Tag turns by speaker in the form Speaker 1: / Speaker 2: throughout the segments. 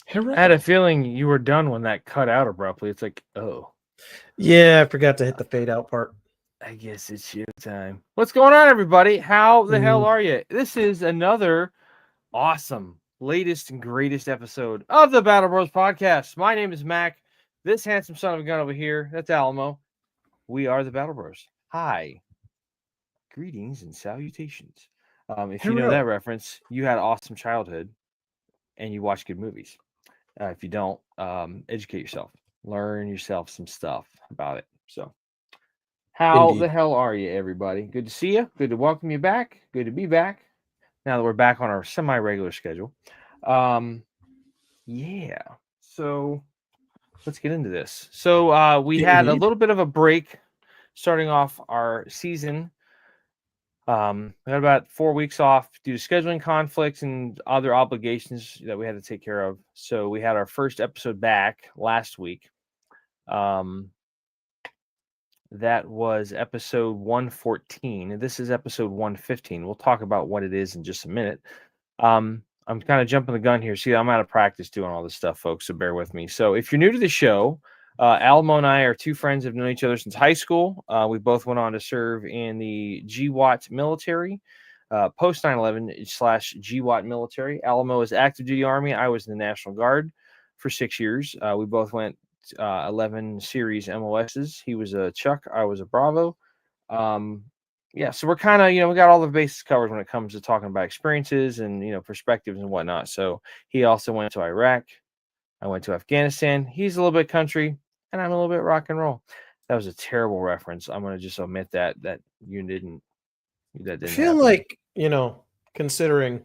Speaker 1: Hero.
Speaker 2: I had a feeling you were done when that cut out abruptly. It's like, oh,
Speaker 1: Yeah, I forgot to hit the fade out part.
Speaker 2: I guess it's showtime. What's going on, everybody? How the hell
Speaker 1: Mm,
Speaker 2: are you? This is another awesome, latest and greatest episode of the Battle Bros podcast. My name is Mac. This handsome son of a gun over here, that's Alamo. We are the Battle Bros. Hi, greetings and salutations. If you know that
Speaker 1: Hero.
Speaker 2: reference, you had an awesome childhood and you watch good movies. If you don't, educate yourself, learn yourself some stuff about it. So, how the
Speaker 1: Indeed.
Speaker 2: hell are you, everybody? Good to see you. Good to welcome you back. Good to be back. Now that we're back on our semi-regular schedule. Um, yeah. So let's get into this. So we had a
Speaker 1: Indeed.
Speaker 2: little bit of a break starting off our season. We had about 4 weeks off due to scheduling conflicts and other obligations that we had to take care of. So we had our first episode back last week. Um, that was episode 114. This is episode 115. We'll talk about what it is in just a minute. I'm kind of jumping the gun here. See, I'm out of practice doing all this stuff, folks, so bear with me. So if you're new to the show, Alamo and I are two friends who have known each other since high school. We both went on to serve in the GWAT military, post 9/11 / GWAT military. Alamo is active duty Army. I was in the National Guard for 6 years. We both went 11 series MOSs. He was a Chuck. I was a Bravo. Um, yeah, so we're kind of, we got all the bases covered when it comes to talking about experiences and, perspectives and whatnot. So he also went to Iraq. I went to Afghanistan. He's a little bit country and I'm a little bit rock and roll. That was a terrible reference. I'm going to just omit that that
Speaker 1: I
Speaker 2: didn't
Speaker 1: feel
Speaker 2: happen.
Speaker 1: like, considering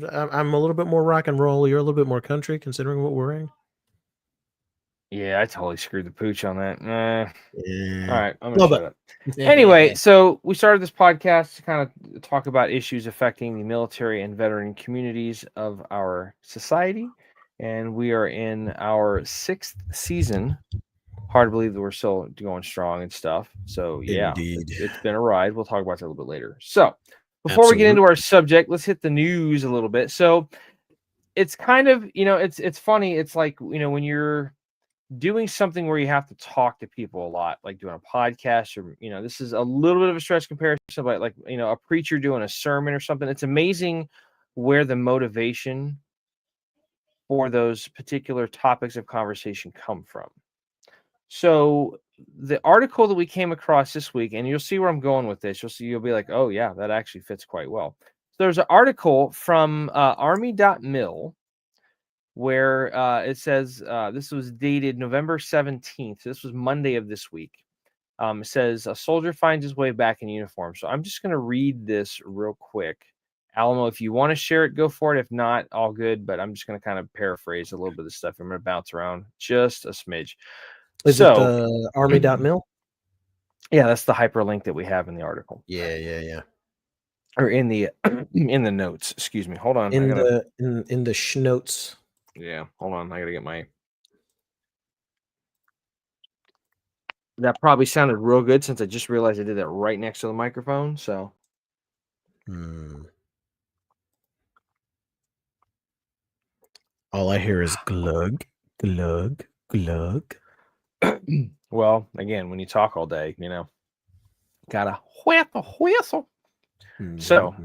Speaker 1: I'm a little bit more rock and roll, you're a little bit more country, considering what we're wearing.
Speaker 2: Yeah, I totally screwed the pooch on that. All
Speaker 1: Yeah.
Speaker 2: right, I'm going to
Speaker 1: Love
Speaker 2: shut up. Anyway,
Speaker 1: it.
Speaker 2: so we started this podcast to kind of talk about issues affecting the military and veteran communities of our society. And we are in our 6th season. Hard to believe that we're still going strong and stuff. So, yeah,
Speaker 1: Indeed.
Speaker 2: it's been a ride. We'll talk about that a little bit later. So, before we get into
Speaker 1: Absolutely.
Speaker 2: our subject, let's hit the news a little bit. So, it's kind of, it's funny. It's like, when you're doing something where you have to talk to people a lot, like doing a podcast, or this is a little bit of a stretch comparison, but like a preacher doing a sermon or something. It's amazing where the motivation for those particular topics of conversation come from. So the article that we came across this week, and you'll see where I'm going with this, you'll be like, oh yeah, that actually fits quite well. So there's an article from army.mil where it says this was dated November 17th. This was Monday of this week. It says a soldier finds his way back in uniform. So I'm just going to read this real quick. Alamo, if you want to share it, go for it. If not, all good. But I'm just going to kind of paraphrase a little bit of the stuff. I'm going to bounce around just a smidge.
Speaker 1: Is it
Speaker 2: So,
Speaker 1: the army.mil?
Speaker 2: yeah, that's the hyperlink that we have in the article
Speaker 1: Yeah.
Speaker 2: or in the in the notes. Excuse me. Hold on. I
Speaker 1: In
Speaker 2: gotta.
Speaker 1: the in the schnotes.
Speaker 2: Yeah, hold on. I gotta get my. That probably sounded real good since I just realized I did that right next to the microphone. So,
Speaker 1: All I hear is glug, glug, glug.
Speaker 2: well, again, when you talk all day, gotta whistle. So,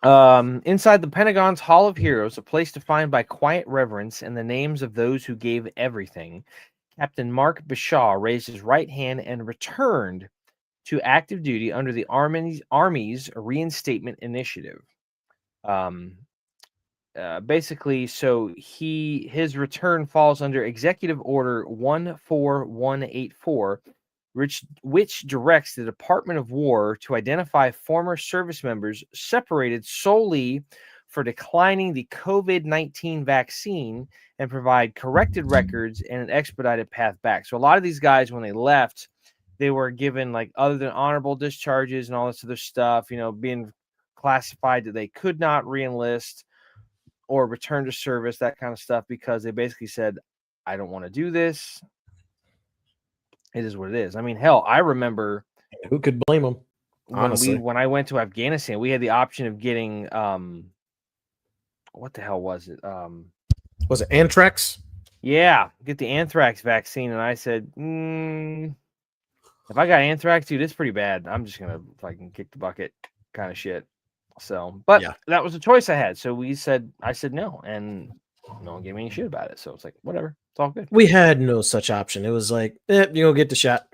Speaker 1: Mhm.
Speaker 2: inside the Pentagon's Hall of Heroes, a place defined by quiet reverence and the names of those who gave everything, Captain Mark Bashaw raised his right hand and returned to active duty under the Army's Reinstatement Initiative. Basically, so his return falls under Executive Order 14184, which directs the Department of War to identify former service members separated solely for declining the COVID-19 vaccine and provide corrected records and an expedited path back. So a lot of these guys, when they left, they were given like other than honorable discharges and all this other stuff, being classified that they could not reenlist or return to service, that kind of stuff, because they basically said, I don't want to do this. It is what it is. I mean, hell, I remember
Speaker 1: Who could blame them?
Speaker 2: when I went to Afghanistan, we had the option of getting what the hell was it?
Speaker 1: Was it anthrax?
Speaker 2: Yeah, get the anthrax vaccine. And I said, if I got anthrax, dude, it's pretty bad. I'm just going to fucking kick the bucket kind of shit. So, but
Speaker 1: Yeah.
Speaker 2: that was a choice I had. So I said no. And no one gave me any shit about it. So it's like, whatever. It's all good.
Speaker 1: We had no such option. It was like, you go get the shot.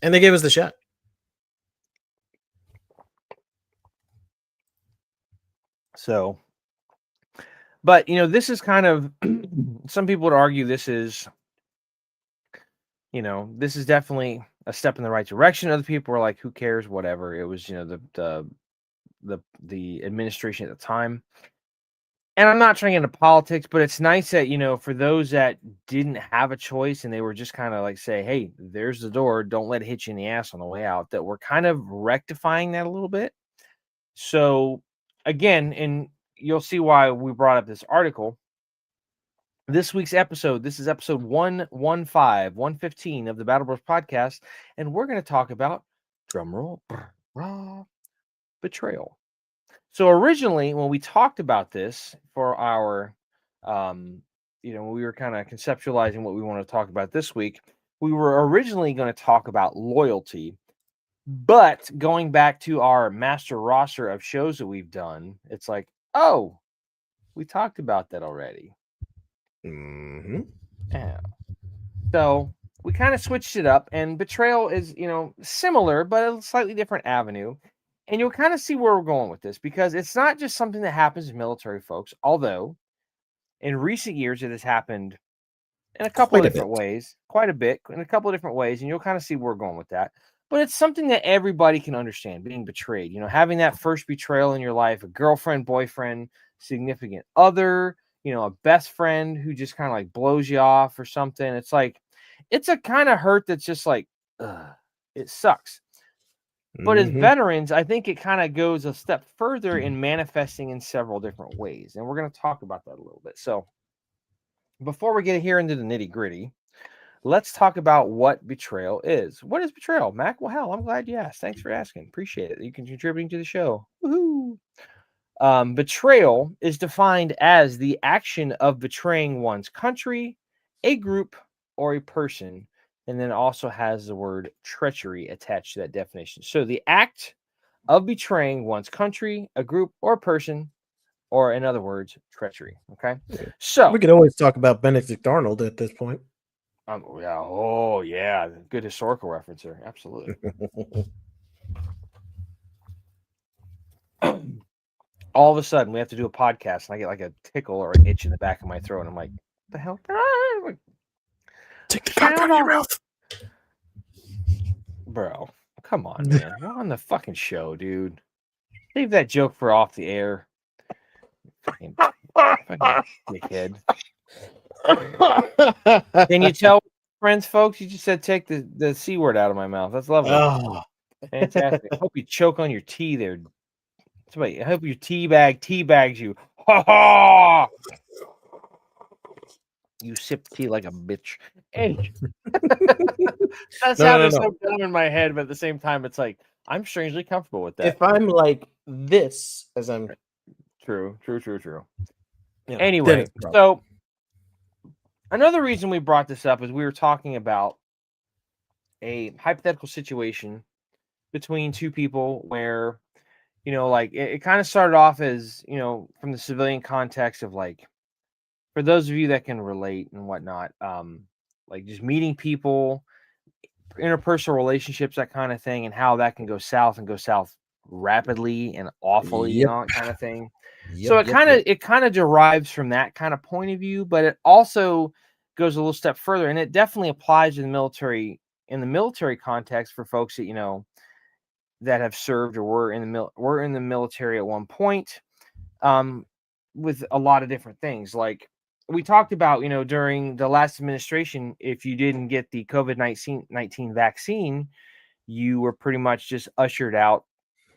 Speaker 1: And they gave us the shot.
Speaker 2: So, but this is kind of some people would argue this is definitely a step in the right direction. Other people were like, who cares, whatever. It was the administration at the time. And I'm not trying to get into politics, but it's nice that for those that didn't have a choice and they were just kind of like, say, hey, there's the door, don't let it hit you in the ass on the way out, that we're kind of rectifying that a little bit. So again, and you'll see why we brought up this article. This week's episode, this is episode 115 of the Battle Bros podcast, and we're going to talk about, drumroll, betrayal. So originally, when we talked about this for our, when we were kind of conceptualizing what we want to talk about this week, we were originally going to talk about loyalty. But going back to our master roster of shows that we've done, it's like, oh, we talked about that already.
Speaker 1: Mm-hmm.
Speaker 2: Yeah. So we kind of switched it up, and Betrayal is, similar, but a slightly different avenue. And you'll kind of see where we're going with this, because it's not just something that happens to military folks, although in recent years it has happened in a couple of different ways, quite a bit, in a couple of different ways, and you'll kind of see where we're going with that. But it's something that everybody can understand, being betrayed. Having that first betrayal in your life, a girlfriend, boyfriend, significant other, a best friend who just kind of like blows you off or something. It's like, it's a kind of hurt that's just like, it sucks. But as veterans, I think it kind of goes a step further in manifesting in several different ways. And we're going to talk about that a little bit. So before we get here into the nitty gritty, let's talk about what betrayal is. What is betrayal, Mac? Well, hell, I'm glad you asked. Thanks for asking. Appreciate it. You can contributing to the show. Woohoo! Betrayal is defined as the action of betraying one's country, a group, or a person, and then also has the word treachery attached to that definition. So the act of betraying one's country, a group, or a person, or in other words, treachery. Okay. So
Speaker 1: we could always talk about Benedict Arnold at this point.
Speaker 2: yeah, oh yeah, good historical referencer. Absolutely. All of a sudden, we have to do a podcast, and I get like a tickle or an itch in the back of my throat, and I'm like, "What the hell?"
Speaker 1: Take the cock out of your mouth,
Speaker 2: bro. Come on, man. We're on the fucking show, dude. Leave that joke for off the air. Fucking dickhead. Can you tell, friends, folks? You just said take the C word out of my mouth. That's lovely.
Speaker 1: Oh.
Speaker 2: Fantastic. I hope you choke on your tea there. Somebody, I hope your teabags you. Ha ha! You sip tea like a bitch. Hey. That sounded so dumb in my head, but at the same time, it's like I'm strangely comfortable with that.
Speaker 1: If I'm like this, as I'm
Speaker 2: true. Anyway, so another reason we brought this up is we were talking about a hypothetical situation between two people where, like it kind of started off as, from the civilian context of like, for those of you that can relate and whatnot, like just meeting people, interpersonal relationships, that kind of thing, and how that can go south rapidly and awfully, kind of thing. So it kind of derives from that kind of point of view, but it also goes a little step further, and it definitely applies in the military context for folks that that have served or were in the military at one point, with a lot of different things. Like we talked about, during the last administration, if you didn't get the COVID-19 vaccine, you were pretty much just ushered out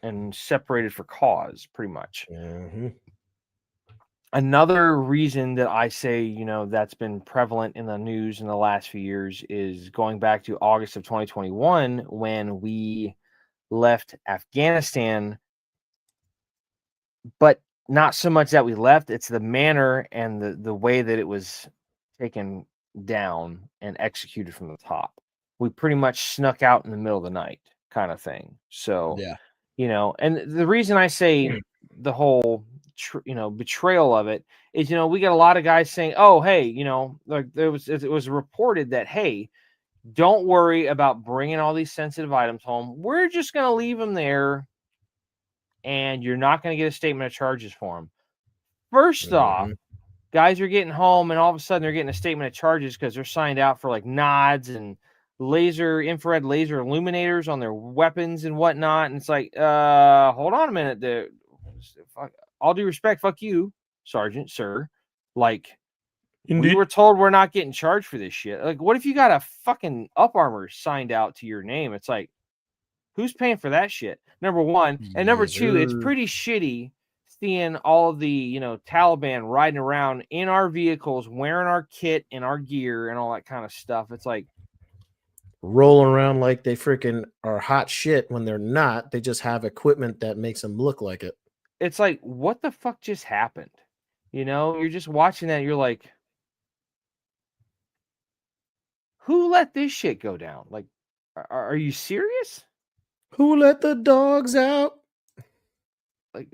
Speaker 2: and separated for cause, pretty much. Another reason that I say, that's been prevalent in the news in the last few years is going back to August of 2021 when we left Afghanistan, but not so much that we left, it's the manner and the way that it was taken down and executed from the top. We pretty much snuck out in the middle of the night kind of thing. So,
Speaker 1: Yeah.
Speaker 2: and the reason I say the whole betrayal of it is, we got a lot of guys saying, oh, hey, like it was reported that, hey, don't worry about bringing all these sensitive items home. We're just going to leave them there, and you're not going to get a statement of charges for them. First off, guys are getting home, and all of a sudden they're getting a statement of charges because they're signed out for like nods and infrared laser illuminators on their weapons and whatnot. And it's like, hold on a minute. All due respect, fuck you, Sergeant, sir. Like, we were told we're not getting charged for this shit. Like, what if you got a fucking up armor signed out to your name? It's like, who's paying for that shit? Number one. And number two, it's pretty shitty seeing all of the, Taliban riding around in our vehicles, wearing our kit and our gear and all that kind of stuff. It's like,
Speaker 1: rolling around like they freaking are hot shit when they're not. They just have equipment that makes them look like it.
Speaker 2: It's like, what the fuck just happened? You're just watching that. You're like, who let this shit go down? Like, are you serious?
Speaker 1: Who let the dogs out?
Speaker 2: Like,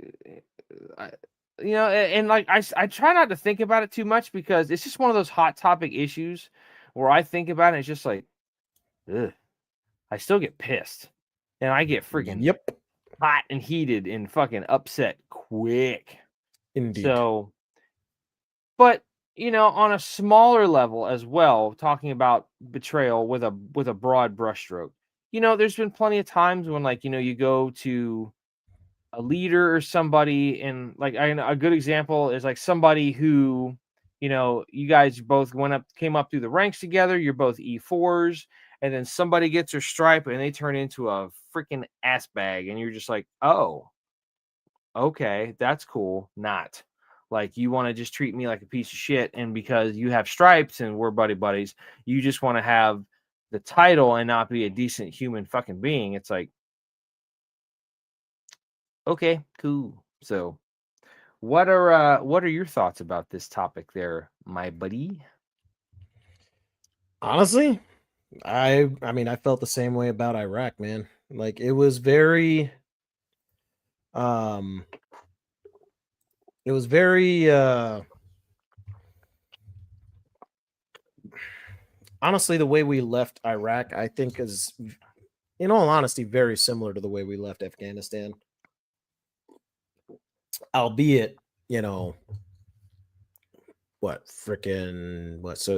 Speaker 2: and like I try not to think about it too much because it's just one of those hot topic issues where I think about it. It's just like, ugh, I still get pissed, and I get freaking hot and heated and fucking upset quick.
Speaker 1: Indeed.
Speaker 2: So, but on a smaller level as well, talking about betrayal with a broad brushstroke, there's been plenty of times when, like, you go to a leader or somebody, and like a good example is like somebody who, you guys both came up through the ranks together. You're both E4s, and then somebody gets their stripe and they turn into a freaking ass bag, and you're just like, oh, okay, that's cool. Not like you want to just treat me like a piece of shit, and because you have stripes and we're buddies, you just want to have the title and not be a decent human fucking being. It's like, okay, cool. So, what are your thoughts about this topic, there, my buddy?
Speaker 1: Honestly, I mean, I felt the same way about Iraq, man. Like, it was very, it was very, honestly, the way we left Iraq, I think, is, in all honesty, very similar to the way we left Afghanistan. Albeit, so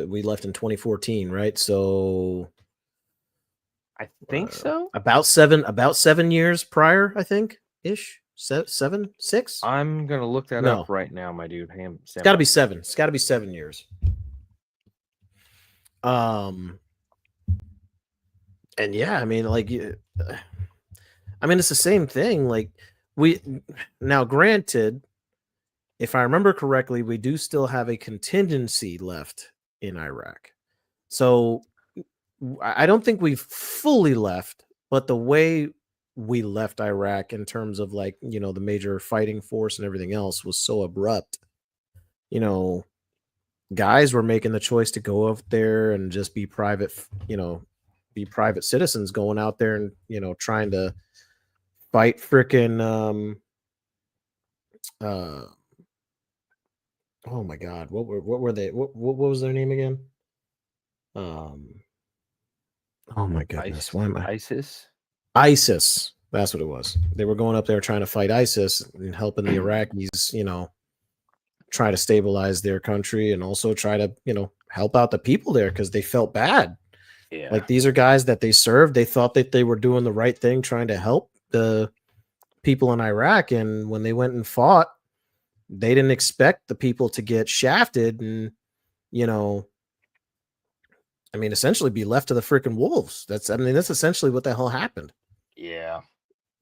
Speaker 1: we left in 2014, right? So
Speaker 2: I think so.
Speaker 1: About 7 years prior, I think, ish. 7, 6.
Speaker 2: I'm gonna look that up right now, my dude.
Speaker 1: It's got to be 7. It's got to be 7 years. And yeah, I mean, like, it's the same thing. Like, now, granted, if I remember correctly, we do still have a contingency left in Iraq. So I don't think we've fully left, but the way we left Iraq in terms of, like, the major fighting force and everything else was so abrupt. Guys were making the choice to go up there and just be private, be private citizens going out there and, trying to fight freaking, oh my God, what were they? What was their name again? Oh my goodness, why am I? ISIS. That's what it was. They were going up there trying to fight ISIS and helping the Iraqis, try to stabilize their country and also try to, help out the people there because they felt bad.
Speaker 2: Yeah.
Speaker 1: Like, these are guys that they served. They thought that they were doing the right thing, trying to help the people in Iraq. And when they went and fought, they didn't expect the people to get shafted and, essentially be left to the freaking wolves. That's essentially what the hell happened.
Speaker 2: Yeah.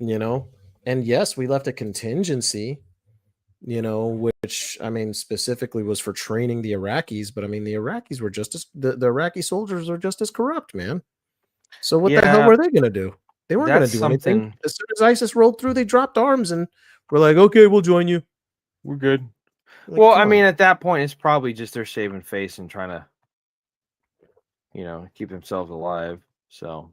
Speaker 1: And yes, we left a contingency, which, specifically was for training the Iraqis, but the Iraqis were just as, the Iraqi soldiers are just as corrupt, man. So what the hell were they going to do? They weren't going to do anything. As soon as ISIS rolled through, they dropped arms and were like, okay, we'll join you.
Speaker 2: we're good.
Speaker 1: Like,
Speaker 2: Well,
Speaker 1: come
Speaker 2: I mean,
Speaker 1: on.
Speaker 2: at that point, it's probably just they're saving face and trying to, keep themselves alive. So,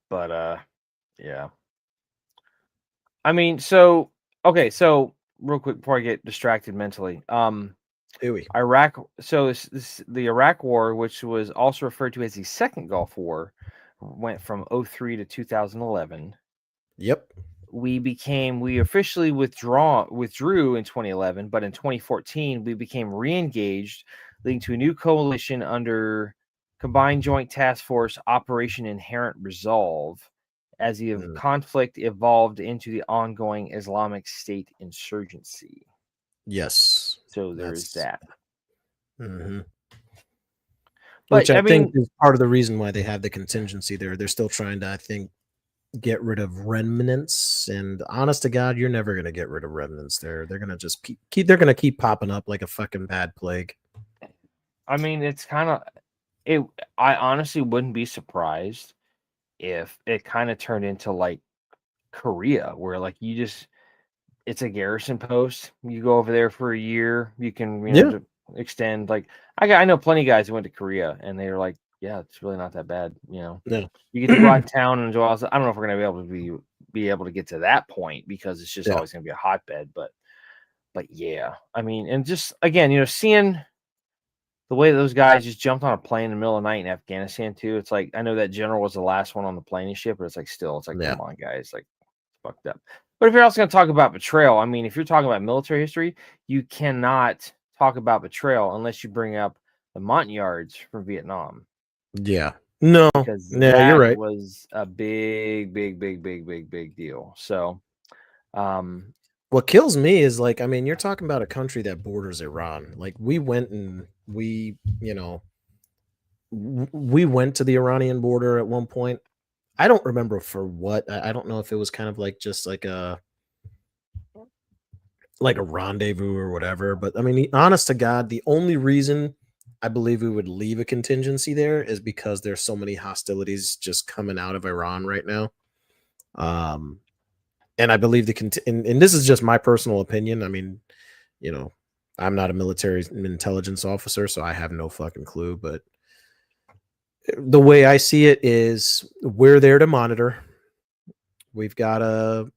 Speaker 2: but yeah. I mean, so okay, so real quick before I get distracted mentally,
Speaker 1: Huey.
Speaker 2: Iraq. So the Iraq War, which was also referred to as the Second Gulf War, went from '03 to 2011.
Speaker 1: Yep.
Speaker 2: We officially withdrew in 2011, but in 2014 we became re-engaged, leading to a new coalition under Combined Joint Task Force Operation Inherent Resolve, as the
Speaker 1: Mm,
Speaker 2: conflict evolved into the ongoing Islamic State insurgency.
Speaker 1: yes.
Speaker 2: So there is
Speaker 1: That's
Speaker 2: that.
Speaker 1: mhm. Which
Speaker 2: But
Speaker 1: I
Speaker 2: I
Speaker 1: think
Speaker 2: mean,
Speaker 1: is part of the reason why they have the contingency there. They're still trying to, I think, get rid of remnants. And honest to God, you're never gonna get rid of remnants there. They're gonna just keep they're gonna keep popping up like a fucking bad plague.
Speaker 2: it's kind of it. I honestly wouldn't be surprised if it kind of turned into like Korea, where like it's a garrison post. You go over there for a year. You can,
Speaker 1: Yeah.
Speaker 2: extend. Like I know plenty of guys who went to Korea and they were like, yeah, it's really not that bad.
Speaker 1: No.
Speaker 2: You get to go out in town and enjoy. I don't know if we're gonna be able to be able to get to that point because it's just
Speaker 1: Yeah.
Speaker 2: always gonna be a hotbed. But yeah, I mean, and just again, seeing the way those guys just jumped on a plane in the middle of the night in Afghanistan too. It's like I know that general was the last one on the plane and shit, but it's like still, it's like,
Speaker 1: Yeah.
Speaker 2: come on, guys, like fucked up. But if you're also going to talk about betrayal, I mean, if you're talking about military history, you cannot talk about betrayal unless you bring up the Montagnards from Vietnam,
Speaker 1: Yeah. No.
Speaker 2: because
Speaker 1: Yeah, you're
Speaker 2: that
Speaker 1: right.
Speaker 2: was a big, big, big, big, big, big deal. So, um,
Speaker 1: What kills me is like, I mean, you're talking about a country that borders Iran. Like we went and we went to the Iranian border at one point. I don't remember for what. I don't know if it was kind of like just like a rendezvous or whatever. But I mean, honest to God, the only reason I believe we would leave a contingency there is because there's so many hostilities just coming out of Iran right now. Um, and I believe and this is just my personal opinion. I mean, you know, I'm not a military intelligence officer, so I have no fucking clue. But the way I see it is we're there to monitor. We've got a,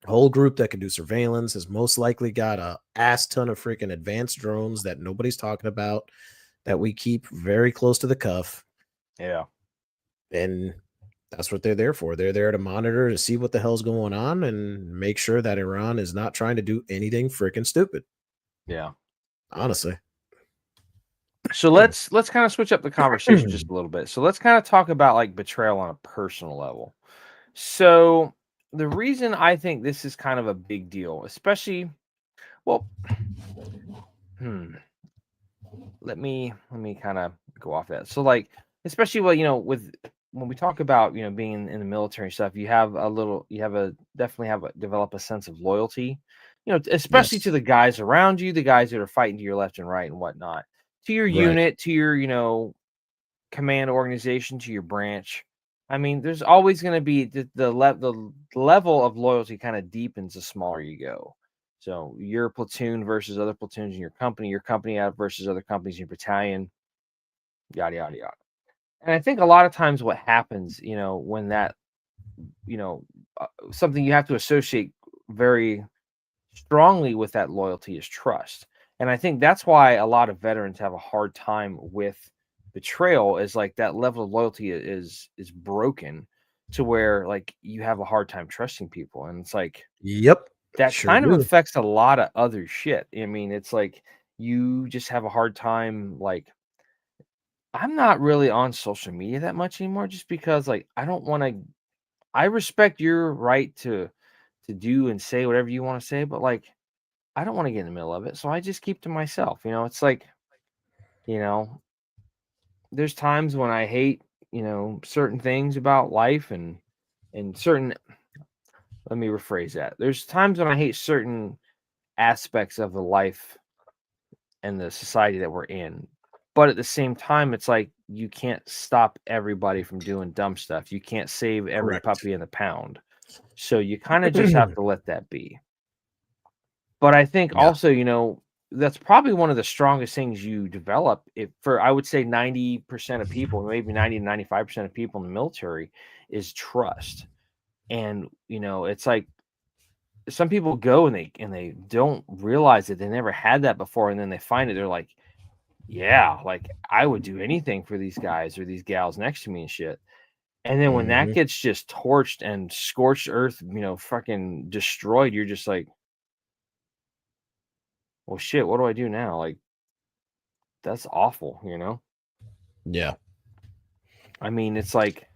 Speaker 1: whole group that can do surveillance, has most likely got a ass ton of freaking advanced drones that nobody's talking about that we keep very close to the cuff.
Speaker 2: yeah,
Speaker 1: And that's what they're there for. They're there to monitor to see what the hell's going on and make sure that Iran is not trying to do anything freaking stupid.
Speaker 2: yeah.
Speaker 1: Honestly.
Speaker 2: So let's kind of switch up the conversation just a little bit. So let's kind of talk about like betrayal on a personal level. So the reason I think this is kind of a big deal, especially, well, hmm, let me kind of go off that. So like, especially with when we talk about being in the military and stuff, you have a definitely have a develop a sense of loyalty, especially to
Speaker 1: Yes.
Speaker 2: the guys around you, the guys that are fighting to your left and right and whatnot, to your
Speaker 1: Right.
Speaker 2: unit, to your command organization, to your branch. I mean, there's always going to be the level of loyalty kind of deepens the smaller you go. So your platoon versus other platoons in your company out versus other companies in your battalion, yada yada yada. And I think a lot of times what happens, when that, you know, something you have to associate very strongly with that loyalty is trust. And I think that's why a lot of veterans have a hard time with betrayal, is like that level of loyalty is broken to where like you have a hard time trusting people. And it's like
Speaker 1: Yep.
Speaker 2: that
Speaker 1: Sure
Speaker 2: kind of
Speaker 1: do.
Speaker 2: affects a lot of other shit. I mean, it's like you just have a hard time like I'm not really on social media that much anymore just because like I don't want to I respect your right to do and say whatever you want to say, but like I don't want to get in the middle of it, so I just keep to myself. It's like, you know, there's times when I hate, certain things about life and certain let me rephrase that. There's times when I hate certain aspects of the life and the society that we're in. But at the same time, it's like you can't stop everybody from doing dumb stuff. You can't save every
Speaker 1: Correct.
Speaker 2: puppy in the pound. So you kind of just have to let that be. But I think
Speaker 1: Yeah.
Speaker 2: also, that's probably one of the strongest things you develop I would say 90% of people, maybe 90 to 95% of people in the military is trust. And, it's like some people go and they don't realize that they never had that before. And then they find it. They're like, yeah, like I would do anything for these guys or these gals next to me and shit. And then when that
Speaker 1: Mhm.
Speaker 2: gets just torched and scorched earth, fucking destroyed, you're just like, well, shit, what do I do now? Like, that's awful.
Speaker 1: Yeah.
Speaker 2: I mean, it's like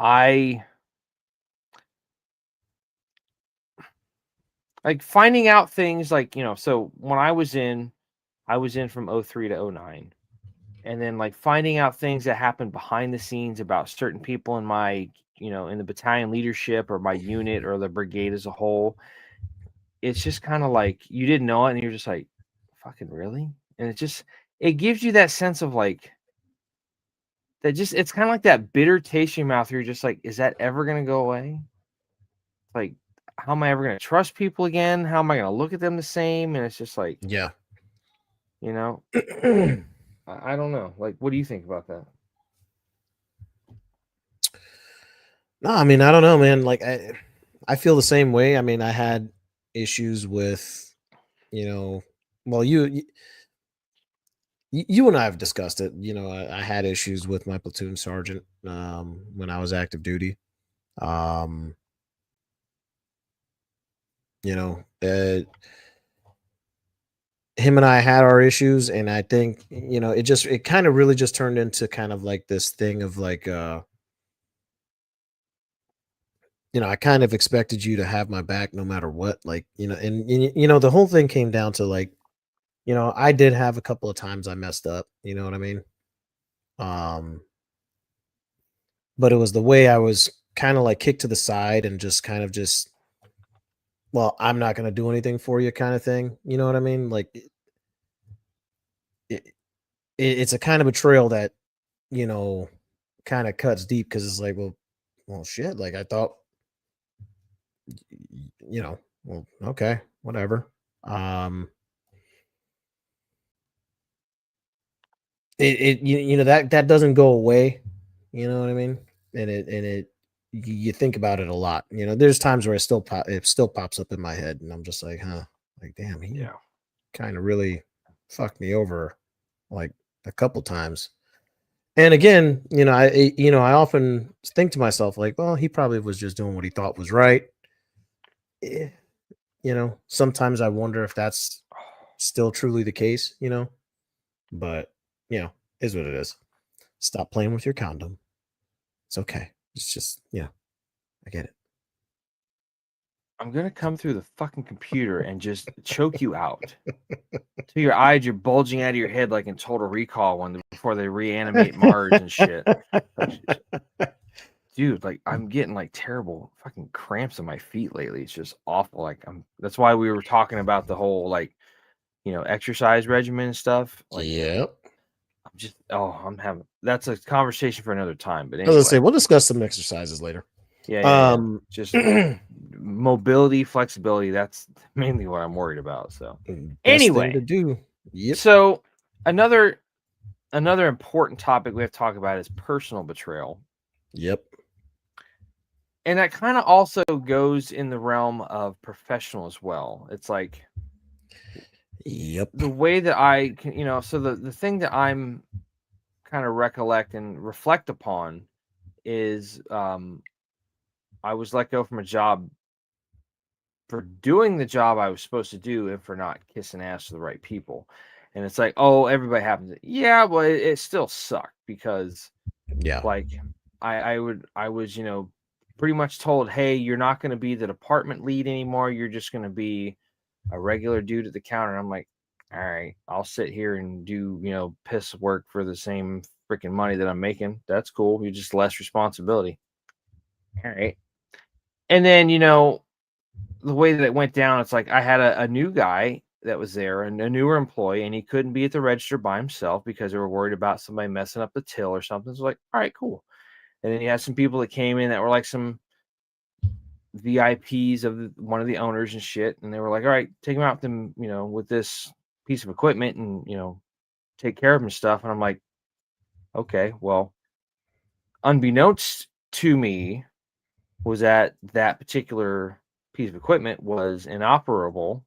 Speaker 2: I like finding out things like, so when I was in from '03 to '09. And then like finding out things that happened behind the scenes about certain people in my, in the battalion leadership or my unit or the brigade as a whole. It's just kind of like you didn't know it and you're just like, fucking really? And it gives you that sense of like it's kind of like that bitter taste in your mouth. You're just like, is that ever gonna go away? Like, how am I ever gonna trust people again? How am I gonna look at them the same? And it's just like,
Speaker 1: Yeah.
Speaker 2: you know, I don't know. Like, what do you think about that?
Speaker 1: No, I mean, I don't know, man. Like I feel the same way. I mean, I had issues with, you know, well, you and I have discussed it. I had issues with my platoon sergeant when I was active duty. Um, you know, him and I had our issues, and I think it kind of really just turned into kind of like this thing of like I kind of expected you to have my back no matter what, like and the whole thing came down to like I did have a couple of times I messed up, you know what I mean? Um, but it was the way I was kind of like kicked to the side and just kind of just, well, I'm not going to do anything for you kind of thing. You know what I mean? Like it, it's a kind of betrayal that, you know, kind of cuts deep because it's like, well, shit. Like I thought, well, okay, whatever. Um, that doesn't go away. You know what I mean? And you think about it a lot. There's times where it still pops up in my head, and I'm just like, huh, like damn, he
Speaker 2: Yeah.
Speaker 1: kind of really fucked me over, like a couple times. And again, I often think to myself like, well, he probably was just doing what he thought was right. Eh, sometimes I wonder if that's still truly the case. But is what it is. Stop playing with your condom. It's okay. It's just, I get it.
Speaker 2: I'm gonna come through the fucking computer and just choke you out. To your eyes, you're bulging out of your head like in Total Recall before they reanimate Mars and shit. Like, dude, like I'm getting like terrible fucking cramps in my feet lately. It's just awful. Like that's why we were talking about the whole like, exercise regimen and stuff. Like
Speaker 1: Yep.
Speaker 2: I'm having that's a conversation for another time. But
Speaker 1: I was gonna say
Speaker 2: anyway,
Speaker 1: we'll discuss some exercises later.
Speaker 2: yeah.
Speaker 1: Um,
Speaker 2: Just mobility, flexibility. That's mainly what I'm worried about. So
Speaker 1: best thing to
Speaker 2: anyway,
Speaker 1: do. Yep.
Speaker 2: so another important topic we have to talk about is personal betrayal.
Speaker 1: Yep.
Speaker 2: And that kind of also goes in the realm of professional as well. It's like
Speaker 1: Yep.
Speaker 2: the way that I can, so the thing that I'm kind of recollect and reflect upon is I was let go from a job for doing the job I was supposed to do and for not kissing ass to the right people. And it's like, oh, everybody happens. Yeah, well, it still sucked because
Speaker 1: Yeah.
Speaker 2: like I was, pretty much told, hey, you're not going to be the department lead anymore. You're just going to be a regular dude at the counter. And I'm like, all right, I'll sit here and do, piss work for the same freaking money that I'm making. That's cool. You just less responsibility. All right. And then, the way that it went down, it's like I had a new guy that was there and a newer employee, and he couldn't be at the register by himself because they were worried about somebody messing up the till or something. So like, all right, cool. And then you had some people that came in that were like some VIPs of one of the owners and shit, and they were like, "All right, take him out them, with this piece of equipment and take care of him and stuff." And I'm like, "Okay, well." Unbeknownst to me, was that particular piece of equipment was inoperable,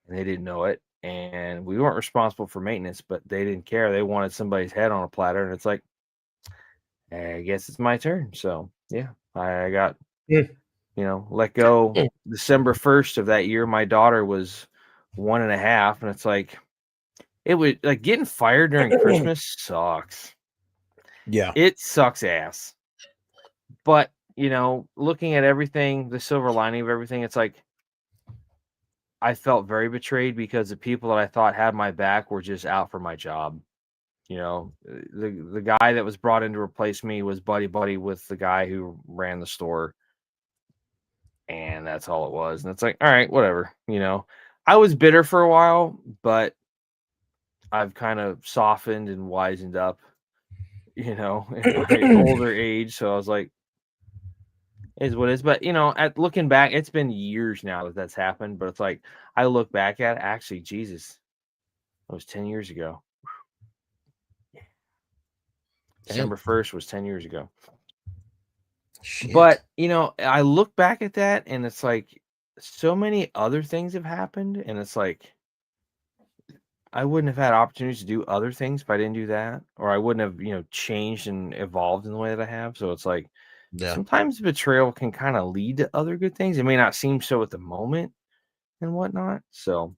Speaker 2: and they didn't know it, and we weren't responsible for maintenance, but they didn't care. They wanted somebody's head on a platter, and it's like, I guess it's my turn. So yeah, I got
Speaker 1: Mm.
Speaker 2: let go December 1st of that year. My daughter was 1.5, and it's like it was like getting fired during Christmas sucks.
Speaker 1: Yeah.
Speaker 2: It sucks ass. But looking at everything, the silver lining of everything, it's like I felt very betrayed because the people that I thought had my back were just out for my job. The guy that was brought in to replace me was buddy with the guy who ran the store, and that's all it was. And it's like, all right, whatever. I was bitter for a while, but I've kind of softened and wisened up, in my older age. So I was like, is what it is. But at looking back, it's been years now that that's happened. But it's like I look back at it, actually, Jesus, it was 10 years ago. December 1st was 10 years ago.
Speaker 1: Shit.
Speaker 2: But I look back at that, and it's like so many other things have happened, and it's like I wouldn't have had opportunities to do other things if I didn't do that, or I wouldn't have changed and evolved in the way that I have. So it's like sometimes betrayal can kind of lead to other good things. It may not seem so at the moment and whatnot. So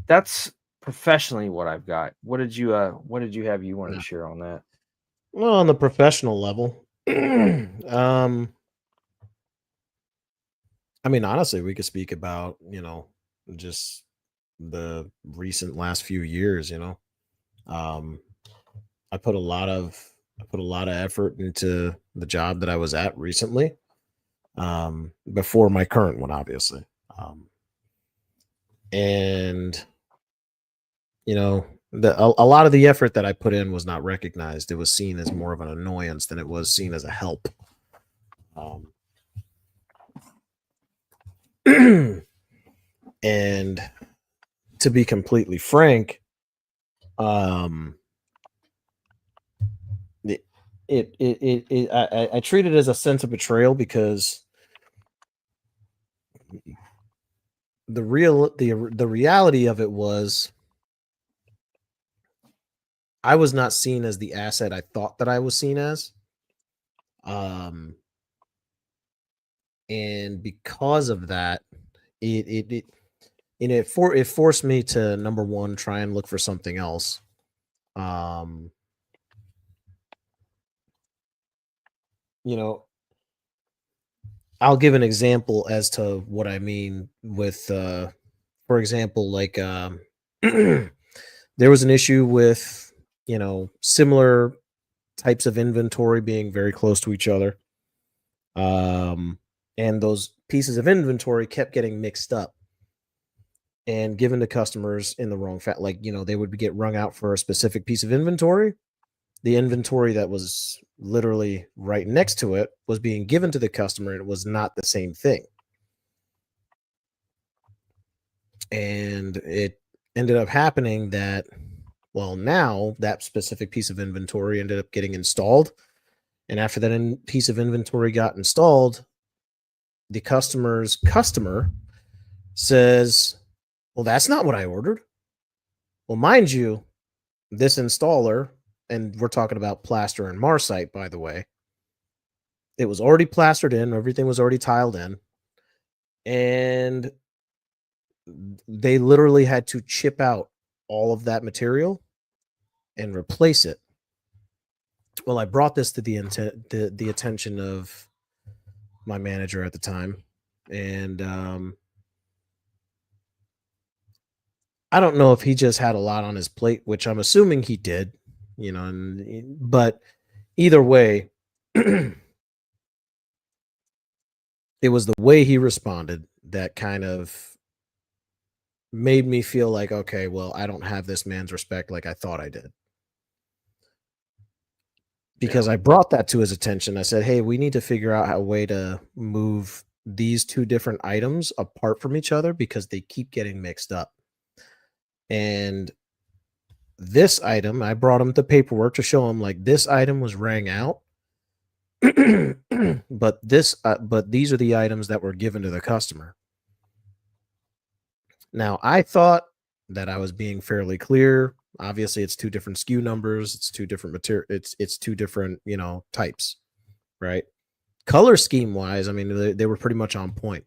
Speaker 2: that's professionally what I've got. What did you have you wanted to share on that?
Speaker 1: Well, on the professional level, I mean, honestly, we could speak about, just the recent last few years, Um, I put a lot of effort into the job that I was at recently, before my current one, obviously. And a lot of the effort that I put in was not recognized. It was seen as more of an annoyance than it was seen as a help. And to be completely frank, I treat it as a sense of betrayal because the reality of it was I was not seen as the asset I thought that I was seen as. And because of that, it forced me to, number one, try and look for something else. I'll give an example as to what I mean with, for example, like, there was an issue with, similar types of inventory being very close to each other. And those pieces of inventory kept getting mixed up and given to customers in the wrong fact. Like, they would get rung out for a specific piece of inventory. The inventory that was literally right next to it was being given to the customer, and it was not the same thing. And it ended up happening that, well, now that specific piece of inventory ended up getting installed. And after that piece of inventory got installed, the customer's customer says, well, that's not what I ordered. Well, mind you, this installer, and we're talking about plaster and Marsite, by the way, it was already plastered in, everything was already tiled in, and they literally had to chip out all of that material and replace it. Well, I brought this to the attention of my manager at the time, and I don't know if he just had a lot on his plate, which I'm assuming he did, but either way, it was the way he responded that kind of made me feel like, okay, well, I don't have this man's respect like I thought I did. Because I brought that to his attention. I said, hey, we need to figure out a way to move these two different items apart from each other because they keep getting mixed up. And this item, I brought him the paperwork to show him like this item was rang out, but these are the items that were given to the customer. Now, I thought that I was being fairly clear. Obviously, it's two different SKU numbers, it's two different material, it's two different, types, right? Color scheme wise, I mean, they were pretty much on point,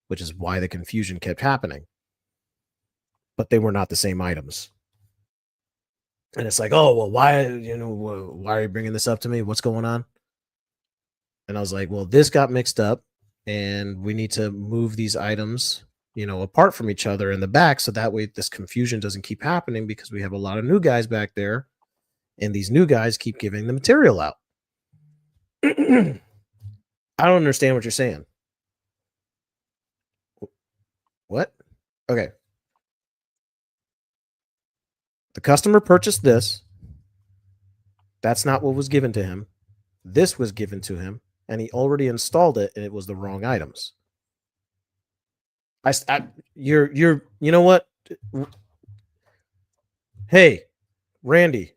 Speaker 1: which is why the confusion kept happening. But they were not the same items. And it's like, oh, well, why are you bringing this up to me? What's going on? And I was like, well, this got mixed up and we need to move these items, apart from each other in the back. So that way this confusion doesn't keep happening because we have a lot of new guys back there and these new guys keep giving the material out. I don't understand what you're saying. What? Okay. The customer purchased this. That's not what was given to him. This was given to him, and he already installed it, and it was the wrong items. You know what? Hey, Randy,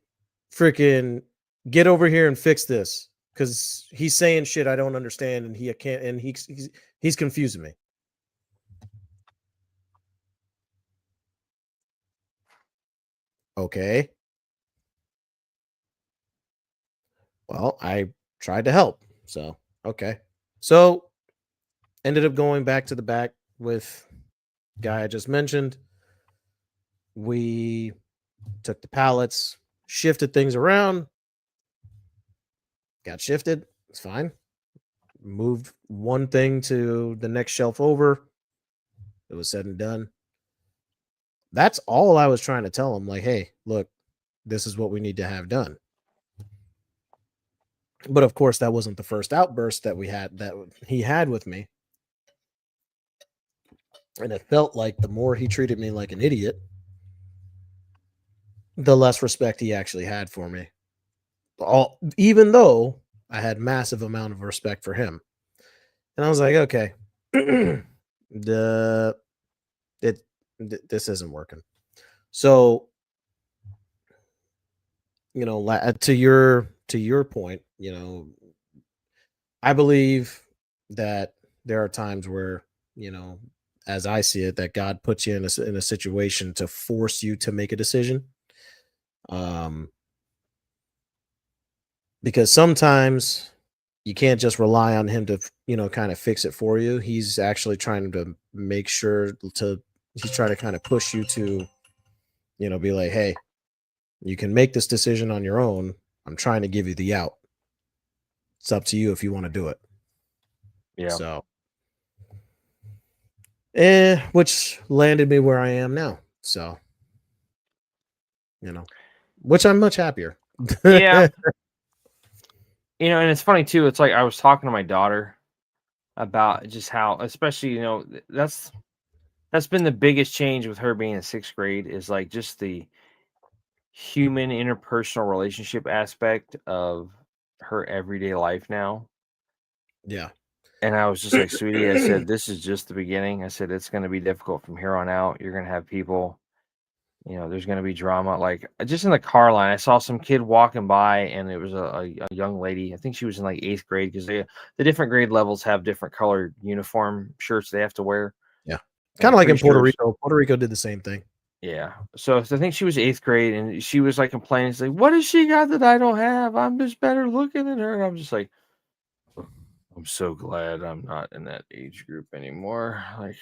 Speaker 1: freaking get over here and fix this because he's saying shit I don't understand, and he's confusing me. Okay. Well, I tried to help. So, okay. So, ended up going back to the back with guy I just mentioned. We took the pallets, shifted things around, got shifted. It's fine. Moved one thing to the next shelf over. It was said and done. That's all I was trying to tell him. Like, hey, look, this is what we need to have done. But of course, that wasn't the first outburst that he had with me. And it felt like the more he treated me like an idiot, the less respect he actually had for me. Even though I had massive amount of respect for him. And I was like, okay, this isn't working. So, to your point, I believe that there are times where, as I see it, that God puts you in a situation to force you to make a decision. Because sometimes you can't just rely on him to, kind of fix it for you. He's actually trying to make sure he's trying to kind of push you to, be like, hey, you can make this decision on your own. I'm trying to give you the out. It's up to you if you want to do it.
Speaker 2: Yeah.
Speaker 1: So, which landed me where I am now. So, which I'm much happier.
Speaker 2: Yeah. And it's funny too. It's like I was talking to my daughter about just how, especially, that's been the biggest change with her being in 6th grade is like just the human interpersonal relationship aspect of her everyday life now.
Speaker 1: Yeah.
Speaker 2: And I was just like, sweetie, I said, this is just the beginning. I said, it's going to be difficult from here on out. You're going to have people, there's going to be drama. Like just in the car line, I saw some kid walking by and it was a young lady. I think she was in like 8th grade because the different grade levels have different colored uniform shirts they have to wear.
Speaker 1: Yeah. Kind of like in Puerto Rico. Puerto Rico did the same thing.
Speaker 2: Yeah. So I think she was 8th grade and she was like complaining. She's like, what has she got that I don't have? I'm just better looking than her. And I'm just like, I'm so glad I'm not in that age group anymore. Like,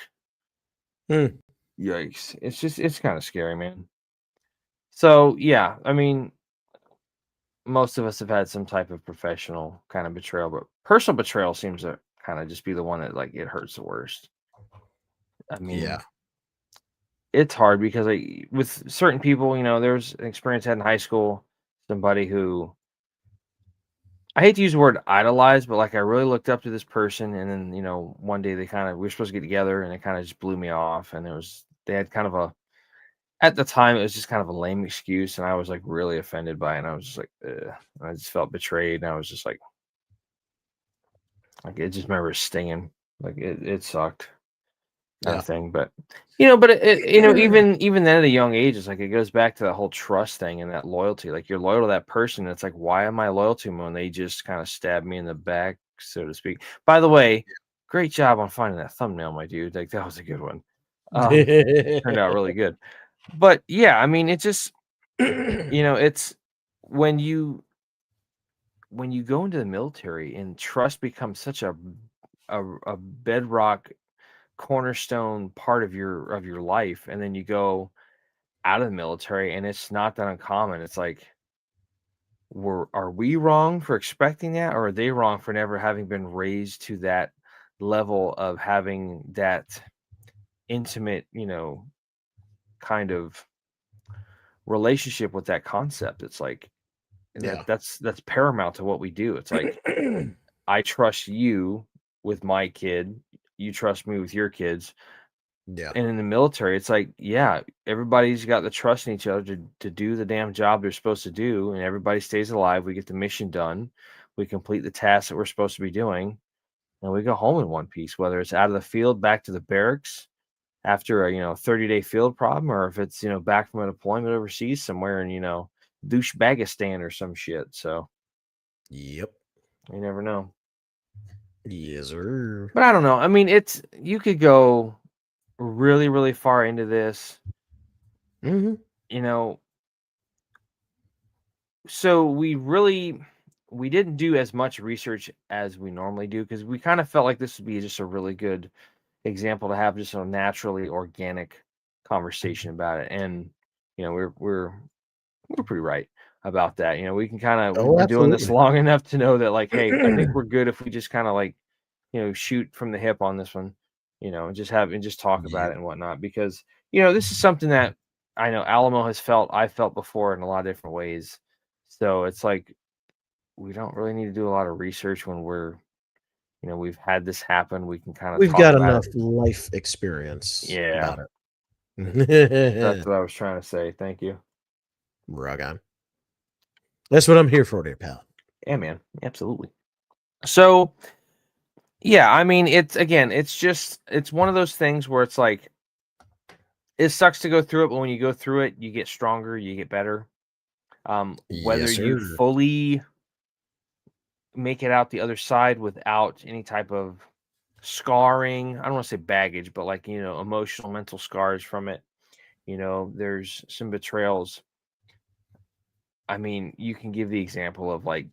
Speaker 2: yikes. It's kind of scary, man. So, yeah, I mean, most of us have had some type of professional kind of betrayal, but personal betrayal seems to kind of just be the one that like it hurts the worst. I mean,
Speaker 1: yeah.
Speaker 2: It's hard because with certain people, there's an experience I had in high school, somebody who I hate to use the word idolize, but like I really looked up to this person, and then one day we were supposed to get together, and it kind of just blew me off, and they had kind of at the time it was just kind of a lame excuse, and I was like really offended by it, and I was just like, ugh. I just felt betrayed, and I was just like it just remember stinging. Like it sucked, kind
Speaker 1: Yeah.
Speaker 2: of thing. But but even then at a young age, it's like it goes back to that whole trust thing and that loyalty. Like you're loyal to that person. It's like, why am I loyal to them when they just kind of stab me in the back, so to speak? By the way, great job on finding that thumbnail, my dude. Like that was a good one. Turned out really good. But yeah, I mean, it just it's when you go into the military and trust becomes such a bedrock cornerstone part of your life, and then you go out of the military and it's not that uncommon. It's like, are we wrong for expecting that, or are they wrong for never having been raised to that level of having that intimate, kind of relationship with that concept? It's like
Speaker 1: Yeah.
Speaker 2: that's paramount to what we do. It's like, I trust you with my kid, you trust me with your kids.
Speaker 1: Yeah.
Speaker 2: And in the military, it's like, yeah, everybody's got the trust in each other to do the damn job they're supposed to do, and everybody stays alive. We get the mission done, we complete the tasks that we're supposed to be doing, and we go home in one piece, whether it's out of the field back to the barracks after a 30-day field problem, or if it's back from a deployment overseas somewhere in douchebagistan or some shit. So
Speaker 1: Yep.
Speaker 2: you never know.
Speaker 1: Yes, sir.
Speaker 2: But I don't know. I mean, you could go really, really far into this,
Speaker 1: Hmm.
Speaker 2: you know. So we didn't do as much research as we normally do because we kind of felt like this would be just a really good example to have just a naturally organic conversation about it. And we're pretty right about that. We can kind of we've
Speaker 1: Oh,
Speaker 2: been doing this
Speaker 1: absolutely.
Speaker 2: long enough to know that, like, hey, I think we're good if we just kind of like shoot from the hip on this one, and just talk about
Speaker 1: Yep.
Speaker 2: it and whatnot, because this is something that I know Alamo has felt, I felt before in a lot of different ways. So it's like we don't really need to do a lot of research when we've had this happen. We can kind of
Speaker 1: We've
Speaker 2: talk
Speaker 1: got
Speaker 2: about it.
Speaker 1: enough life experience
Speaker 2: Yeah,
Speaker 1: about it.
Speaker 2: that's what I was trying to say. Thank you.
Speaker 1: Rock on. That's what I'm here for, dear pal.
Speaker 2: Yeah, man, absolutely. So yeah, I mean, it's one of those things where it's like it sucks to go through it, but when you go through it, you get stronger, you get better. Whether
Speaker 1: Yes,
Speaker 2: you
Speaker 1: sir.
Speaker 2: fully make it out the other side without any type of scarring, I don't want to say baggage, but like, emotional, mental scars from it. There's some betrayals. I mean, you can give the example of, like,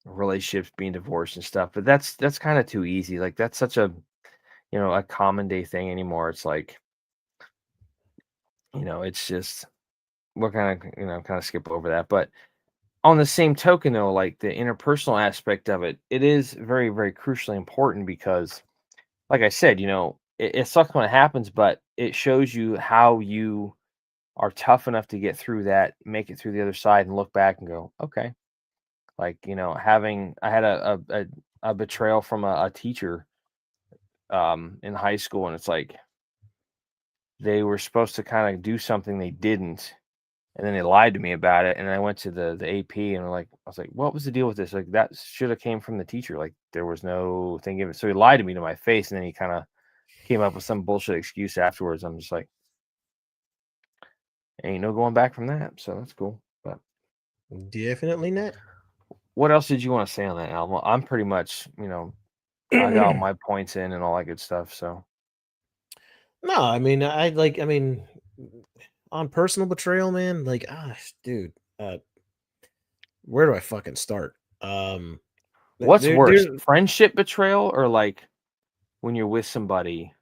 Speaker 2: relationships being divorced and stuff, but that's kind of too easy. Like that's such a common day thing anymore. It's like, it's just we're kind of skip over that. But on the same token, though, like the interpersonal aspect of it, it is very, very crucially important because, like I said, it sucks when it happens, but it shows you how you are tough enough to get through that, make it through the other side, and look back and go, okay. Like, I had a betrayal from a teacher in high school, and it's like they were supposed to kind of do something they didn't, and then they lied to me about it, and I went to the AP, and I was like, "What was the deal with this? Like, that should have came from the teacher. Like, there was no thing given." So he lied to me to my face, and then he kind of came up with some bullshit excuse afterwards. I'm just like, ain't no going back from that. So that's cool. But
Speaker 1: Definitely not.
Speaker 2: what else did you want to say on that album? I'm pretty much, I got all my points in and all that good stuff. So
Speaker 1: No, I mean, I mean, on personal betrayal, man, like, dude, uh, where do I fucking start?
Speaker 2: what's worse,
Speaker 1: There,
Speaker 2: friendship betrayal, or like when you're with somebody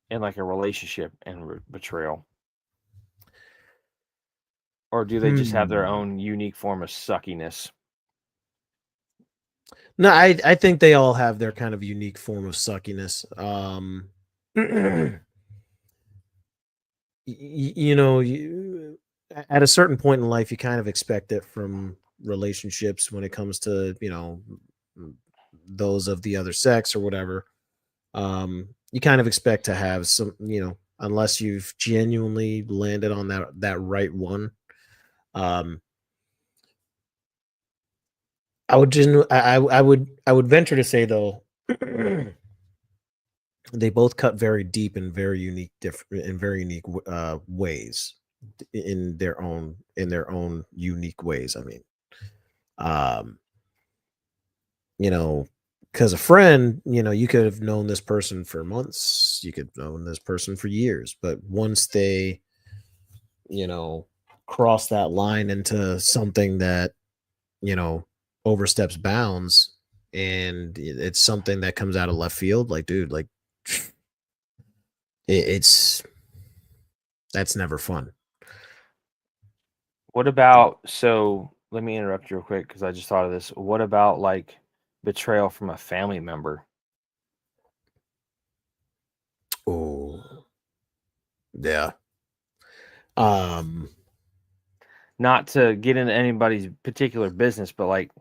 Speaker 2: in like a relationship and betrayal? Or do they just have their
Speaker 1: hmm.
Speaker 2: own unique form of suckiness?
Speaker 1: No, I think they all have their kind of unique form of suckiness. At a certain point in life, you kind of expect it from relationships when it comes to those of the other sex or whatever. You kind of expect to have some, unless you've genuinely landed on that right one. Um, I would venture to say though, they both cut very deep and very unique ways in their own unique ways. I mean, um, you know, because a friend, you could have known this person for months, you could have known this person for years, but once they, you know, cross that line into something that, you know, oversteps bounds, and it's something that comes out of left field, like, dude, like, it's that's never fun.
Speaker 2: What about, so let me interrupt you real quick because I just thought of this. What about like betrayal from a family member?
Speaker 1: Oh, yeah. Um,
Speaker 2: Not to get into anybody's particular business, but like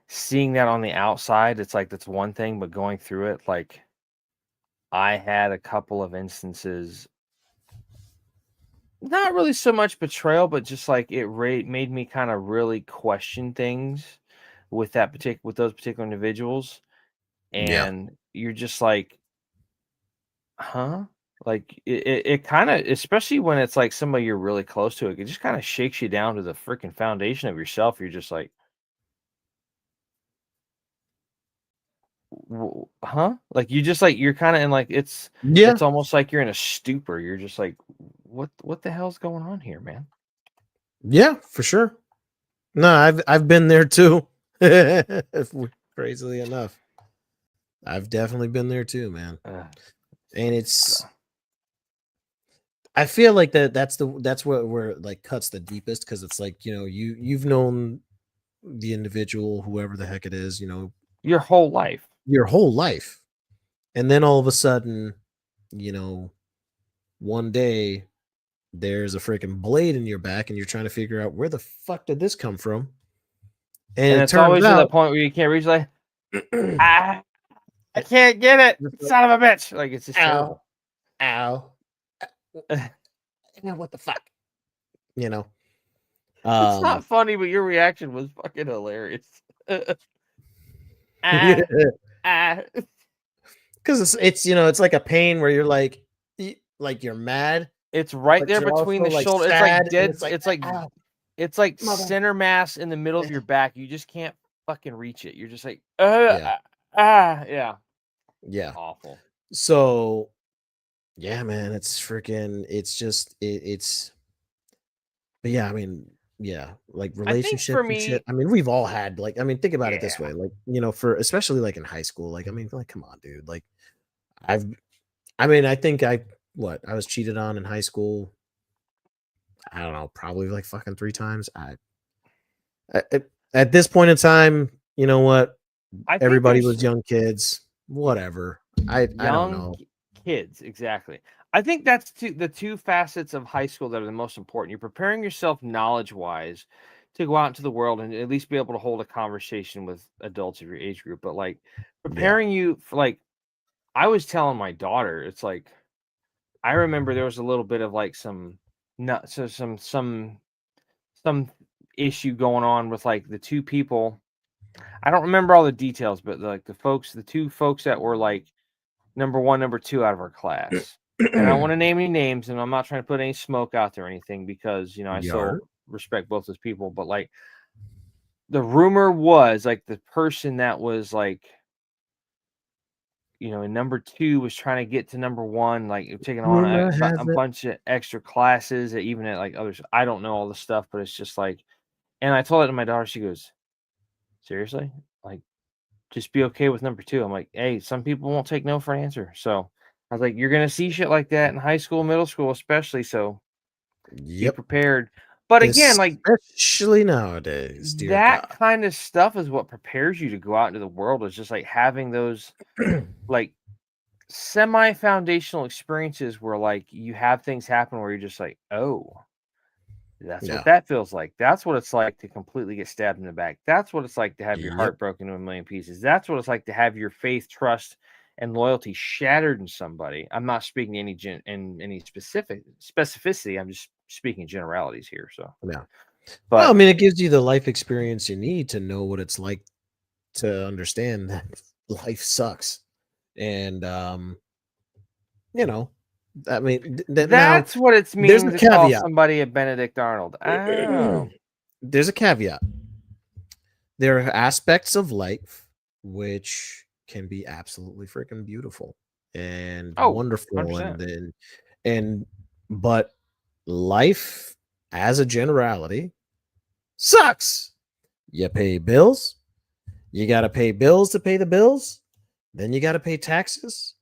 Speaker 2: seeing that on the outside, it's like that's one thing, but going through it, like I had a couple of instances, not really so much betrayal, but just like made me kind of really question things with with those particular individuals,
Speaker 1: yeah.
Speaker 2: and you're just like, huh? Like it kind of, especially when it's like somebody you're really close to, it just kind of shakes you down to the freaking foundation of yourself. You're just like, huh? Like you just like you're kind of in like
Speaker 1: Yeah.
Speaker 2: it's almost like you're in a stupor. You're just like, what the hell's going on here, man?
Speaker 1: Yeah, for sure. No, I've been there too. Crazily enough, I've definitely been there too, man.
Speaker 2: Uh,
Speaker 1: And
Speaker 2: so,
Speaker 1: I feel like that's what where it like cuts the deepest, because it's like, you've known the individual, whoever the heck it is,
Speaker 2: your whole life.
Speaker 1: your whole life, and then all of a sudden, you know, one day there's a freaking blade in your back, and you're trying to figure out where the fuck did this come from, and
Speaker 2: And
Speaker 1: it
Speaker 2: it's
Speaker 1: turns
Speaker 2: always to the
Speaker 1: out.
Speaker 2: point where you can't reach, like,
Speaker 1: Just
Speaker 2: ah, I can't get it.
Speaker 1: like,
Speaker 2: Son of a bitch. Like, it's just
Speaker 1: ow,
Speaker 2: terrible.
Speaker 1: ow, what the fuck, you know.
Speaker 2: It's
Speaker 1: Um,
Speaker 2: not funny, but your reaction was fucking hilarious. Ah, ah.
Speaker 1: because it's like a pain where you're like, like you're mad,
Speaker 2: It's right
Speaker 1: but
Speaker 2: there
Speaker 1: you're
Speaker 2: between
Speaker 1: also
Speaker 2: the
Speaker 1: like
Speaker 2: shoulder. It's like
Speaker 1: sad, and
Speaker 2: dead.
Speaker 1: it's like, ow,
Speaker 2: It's like
Speaker 1: mother.
Speaker 2: center mass in the middle of your back. You just can't fucking reach it. You're just like,
Speaker 1: Yeah,
Speaker 2: yeah.
Speaker 1: yeah.
Speaker 2: Awful.
Speaker 1: So yeah, man, it's freaking. It's just it's. But yeah, I mean, yeah, like
Speaker 2: I think for
Speaker 1: relationships and shit.
Speaker 2: me,
Speaker 1: I mean, we've all had, like, I mean, think about it this
Speaker 2: yeah.
Speaker 1: way, like, for especially like in high school, like, I mean, like, come on, dude, like, I've, I mean, I think I was cheated on in high school. I don't know, probably like fucking 3 times. At this point in time, you know what?
Speaker 2: I think
Speaker 1: Everybody
Speaker 2: there's
Speaker 1: was young kids, whatever. I don't
Speaker 2: young
Speaker 1: know.
Speaker 2: kids, exactly. I think that's the two facets of high school that are the most important. You're preparing yourself knowledge wise to go out into the world and at least be able to hold a conversation with adults of your age group. But like
Speaker 1: Yeah.
Speaker 2: preparing you for, like, I was telling my daughter, it's like I remember there was a little bit of like some not so some issue going on with like the two people. I don't remember all the details, but like the two folks that were like number one, number two out of our class. And I don't want to name any names, and I'm not trying to put any smoke out there or anything because I
Speaker 1: Yar.
Speaker 2: still respect both those people. But like the rumor was like the person that was like, in number two was trying to get to number one, like taking on
Speaker 1: Rumor
Speaker 2: a
Speaker 1: has it.
Speaker 2: bunch of extra classes, even at like others. I don't know all the stuff, but it's just like, and I told it to my daughter. She goes, seriously? Like, just be okay with number two. I'm like, hey, some people won't take no for an answer. So I was like, you're gonna see shit like that in high school, middle school, especially. So be
Speaker 1: Yep.
Speaker 2: prepared. But again, like
Speaker 1: Especially nowadays, dear
Speaker 2: that
Speaker 1: God.
Speaker 2: kind of stuff is what prepares you to go out into the world. Is just like having those like semi foundational experiences where like you have things happen where you're just like, oh, that's what
Speaker 1: Yeah.
Speaker 2: that feels like. That's what it's like to completely get stabbed in the back. That's what it's like to have your
Speaker 1: Yep.
Speaker 2: heart broken into a million pieces. That's what it's like to have your faith, trust, and loyalty shattered in somebody. I'm not speaking in any specific specificity. I'm just speaking generalities here. So,
Speaker 1: Yeah. Well, I
Speaker 2: but
Speaker 1: mean, it gives you the life experience you need to know what it's like to understand that life sucks. And you know, I mean, now
Speaker 2: That's what it's
Speaker 1: there's
Speaker 2: meaning
Speaker 1: a
Speaker 2: to call
Speaker 1: caveat.
Speaker 2: somebody a Benedict Arnold. Oh,
Speaker 1: There's a caveat. There are aspects of life which can be absolutely freaking beautiful and
Speaker 2: oh,
Speaker 1: wonderful,
Speaker 2: 100%.
Speaker 1: and then and but life as a generality sucks. You pay bills, you got to pay bills to pay the bills, then you got to pay taxes,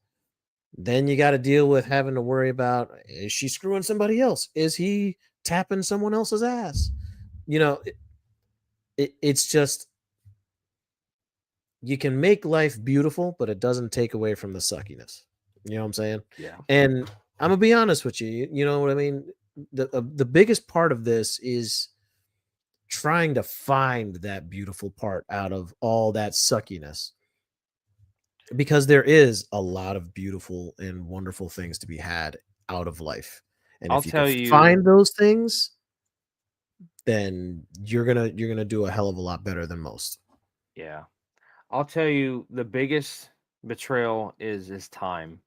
Speaker 1: then you got to deal with having to worry about, is she screwing somebody else, is he tapping someone else's ass, you know. It's just, you can make life beautiful, but it doesn't take away from the suckiness. You know what I'm saying?
Speaker 2: Yeah.
Speaker 1: And I'm gonna be honest with you. You know what I mean? The biggest part of this is trying to find that beautiful part out of all that suckiness, because there is a lot of beautiful and wonderful things to be had out of life. And
Speaker 2: I'll
Speaker 1: if you can
Speaker 2: tell you,
Speaker 1: find those things, then you're gonna do a hell of a lot better than most.
Speaker 2: yeah. I'll tell you the biggest betrayal is time.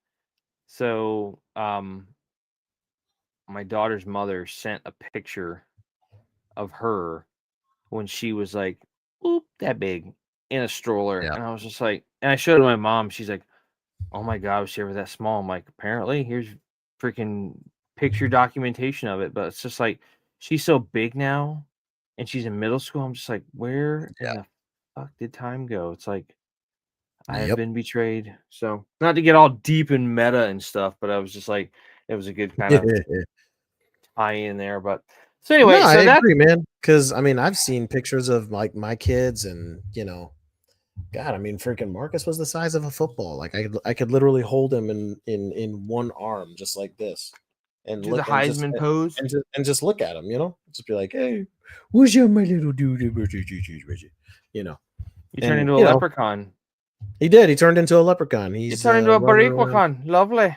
Speaker 2: So, my daughter's mother sent a picture of her when she was like, oop, that big in a stroller.
Speaker 1: Yeah.
Speaker 2: And I was just like, and I showed it to my mom. She's like, oh my God, was she ever that small? I'm like, apparently, here's freaking picture documentation of it. But it's just like, she's so big now and she's in middle school. I'm just like, where in
Speaker 1: Yeah.
Speaker 2: the fuck did time go? It's like, I have
Speaker 1: Yep.
Speaker 2: been betrayed. So, not to get all deep and meta and stuff, but I was just like, it was a good kind of tie in there. But so,
Speaker 1: No,
Speaker 2: anyway,
Speaker 1: I
Speaker 2: so that
Speaker 1: agree, man. Because I mean, I've seen pictures of like my kids, and God, I mean, freaking Marcus was the size of a football. Like I could literally hold him in one arm, just like this, and
Speaker 2: do the
Speaker 1: look and just
Speaker 2: Heisman pose.
Speaker 1: and just look at him. Just be like, hey, what's up, my little dude? You know,
Speaker 2: You turn
Speaker 1: and
Speaker 2: into a leprechaun.
Speaker 1: he did. He turned into a leprechaun.
Speaker 2: You
Speaker 1: He's
Speaker 2: turn into a
Speaker 1: running around.
Speaker 2: Bariquacan. Lovely.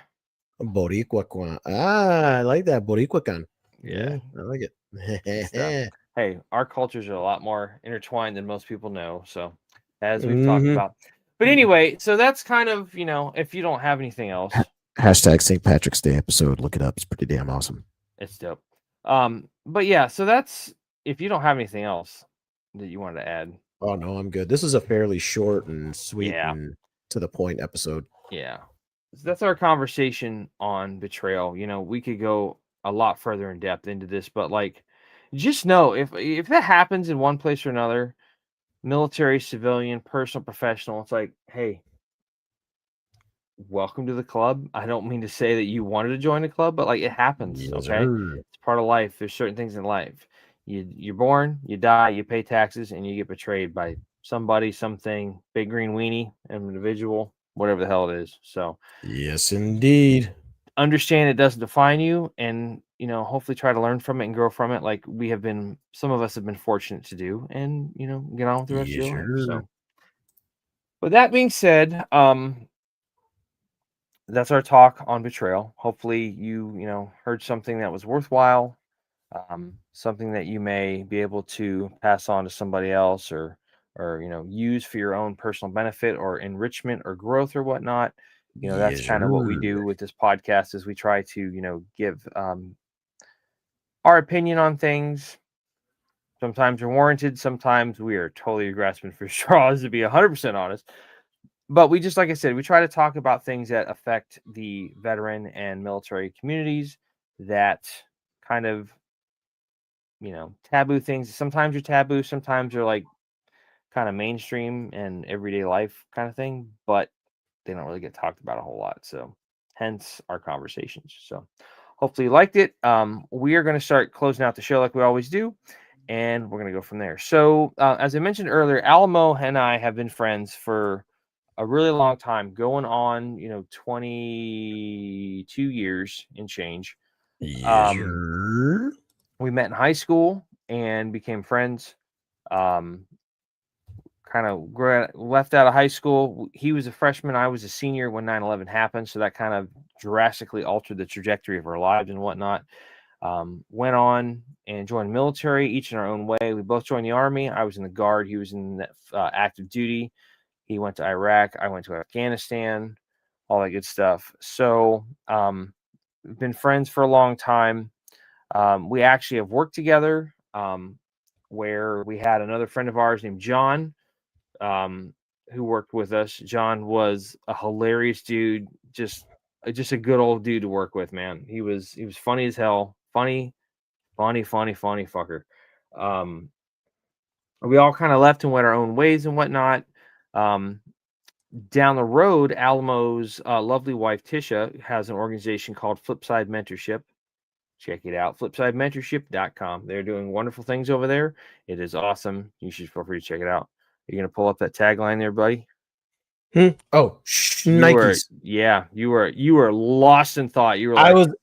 Speaker 1: Boricua. I like that Boricua.
Speaker 2: Yeah,
Speaker 1: Yeah, I like
Speaker 2: good stuff.
Speaker 1: it.
Speaker 2: Hey, our cultures are a lot more intertwined than most people know. So, as we've talked
Speaker 1: hmm
Speaker 2: about. But anyway, so that's kind of, if you don't have anything else,
Speaker 1: Hashtag St. Patrick's Day episode. Look it up. It's pretty damn awesome.
Speaker 2: it's dope. But yeah, so that's if you don't have anything else that you wanted to add.
Speaker 1: Oh no, I'm good. This is a fairly short and sweet
Speaker 2: Yeah,
Speaker 1: and to the point episode.
Speaker 2: yeah. So that's our conversation on betrayal. We could go a lot further in depth into this, but like just know if that happens in one place or another, military, civilian, personal, professional, it's like, hey, welcome to the club. I don't mean to say that you wanted to join the club, but like it happens,
Speaker 1: Yes,
Speaker 2: okay?
Speaker 1: sir.
Speaker 2: It's part of life. There's certain things in life. You're born, you die, you pay taxes, and you get betrayed by somebody, something, big green weenie, an individual, whatever the hell it is. So
Speaker 1: Yes, indeed.
Speaker 2: understand it doesn't define you, and hopefully try to learn from it and grow from it, like some of us have been fortunate to do, and get on with the rest of
Speaker 1: Yes,
Speaker 2: your life.
Speaker 1: sir.
Speaker 2: So with that being said, that's our talk on betrayal. Hopefully you heard something that was worthwhile, something that you may be able to pass on to somebody else, or use for your own personal benefit or enrichment or growth or whatnot. That's
Speaker 1: Yes,
Speaker 2: kind of what we
Speaker 1: sir.
Speaker 2: do with this podcast, is we try to give our opinion on things. Sometimes are warranted, sometimes we are totally grasping for straws, to be 100% honest. But we just, like I said, we try to talk about things that affect the veteran and military communities, that kind of, taboo things. Sometimes you're taboo, sometimes you're like kind of mainstream and everyday life kind of thing, but they don't really get talked about a whole lot. So hence our conversations. So hopefully you liked it. We are going to start closing out the show like we always do, and we're going to go from there. So as I mentioned earlier, Alamo and I have been friends for a really long time, going on 22 years and change.
Speaker 1: Yes,
Speaker 2: um
Speaker 1: sir.
Speaker 2: we met in high school and became friends. um Kind of left out of high school. He was a freshman, I was a senior when 9/11 happened, so that kind of drastically altered the trajectory of our lives and whatnot. Went on and joined the military, each in our own way. We both joined the army. I was in the guard, he was in active duty. He went to Iraq, I went to Afghanistan. all that good stuff. So, we've been friends for a long time. We actually have worked together, where we had another friend of ours named John, um, who worked with us. John was a hilarious dude, just a good old dude to work with, man. He was funny as hell, funny fucker. Um, we all kind of left and went our own ways and whatnot. Um, Down the road, Alamo's lovely wife Tisha has an organization called Flipside Mentorship. Check it out, flipsidementorship.com. They're doing wonderful things over there. It is awesome. You should feel free to check it out. You're gonna pull up that tagline there, buddy.
Speaker 1: Oh,
Speaker 2: You were,
Speaker 1: Nikes.
Speaker 2: yeah, you were lost in thought. You were
Speaker 1: I
Speaker 2: like,
Speaker 1: was,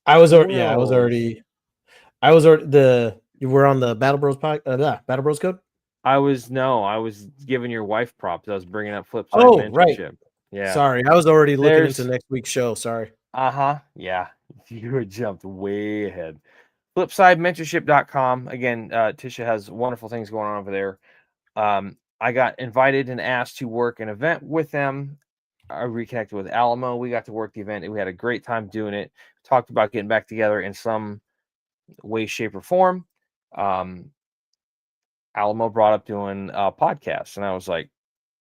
Speaker 1: I was, yeah,
Speaker 2: whoa.
Speaker 1: I was already you were on the Battle Bros Battle Bros code.
Speaker 2: I was giving your wife props. I was bringing up Flipside
Speaker 1: Oh, right.
Speaker 2: Mentorship. Yeah,
Speaker 1: Sorry, I was already looking into
Speaker 2: there's,
Speaker 1: next week's show. Sorry.
Speaker 2: yeah, you were jumped way ahead. Flipsidementorship.com. Again, Tisha has wonderful things going on over there. I got invited and asked to work an event with them. I reconnected with Alamo. We got to work the event, and we had a great time doing it. Talked about getting back together in some way, shape, or form. Um, Alamo brought up doing podcasts, and I was like,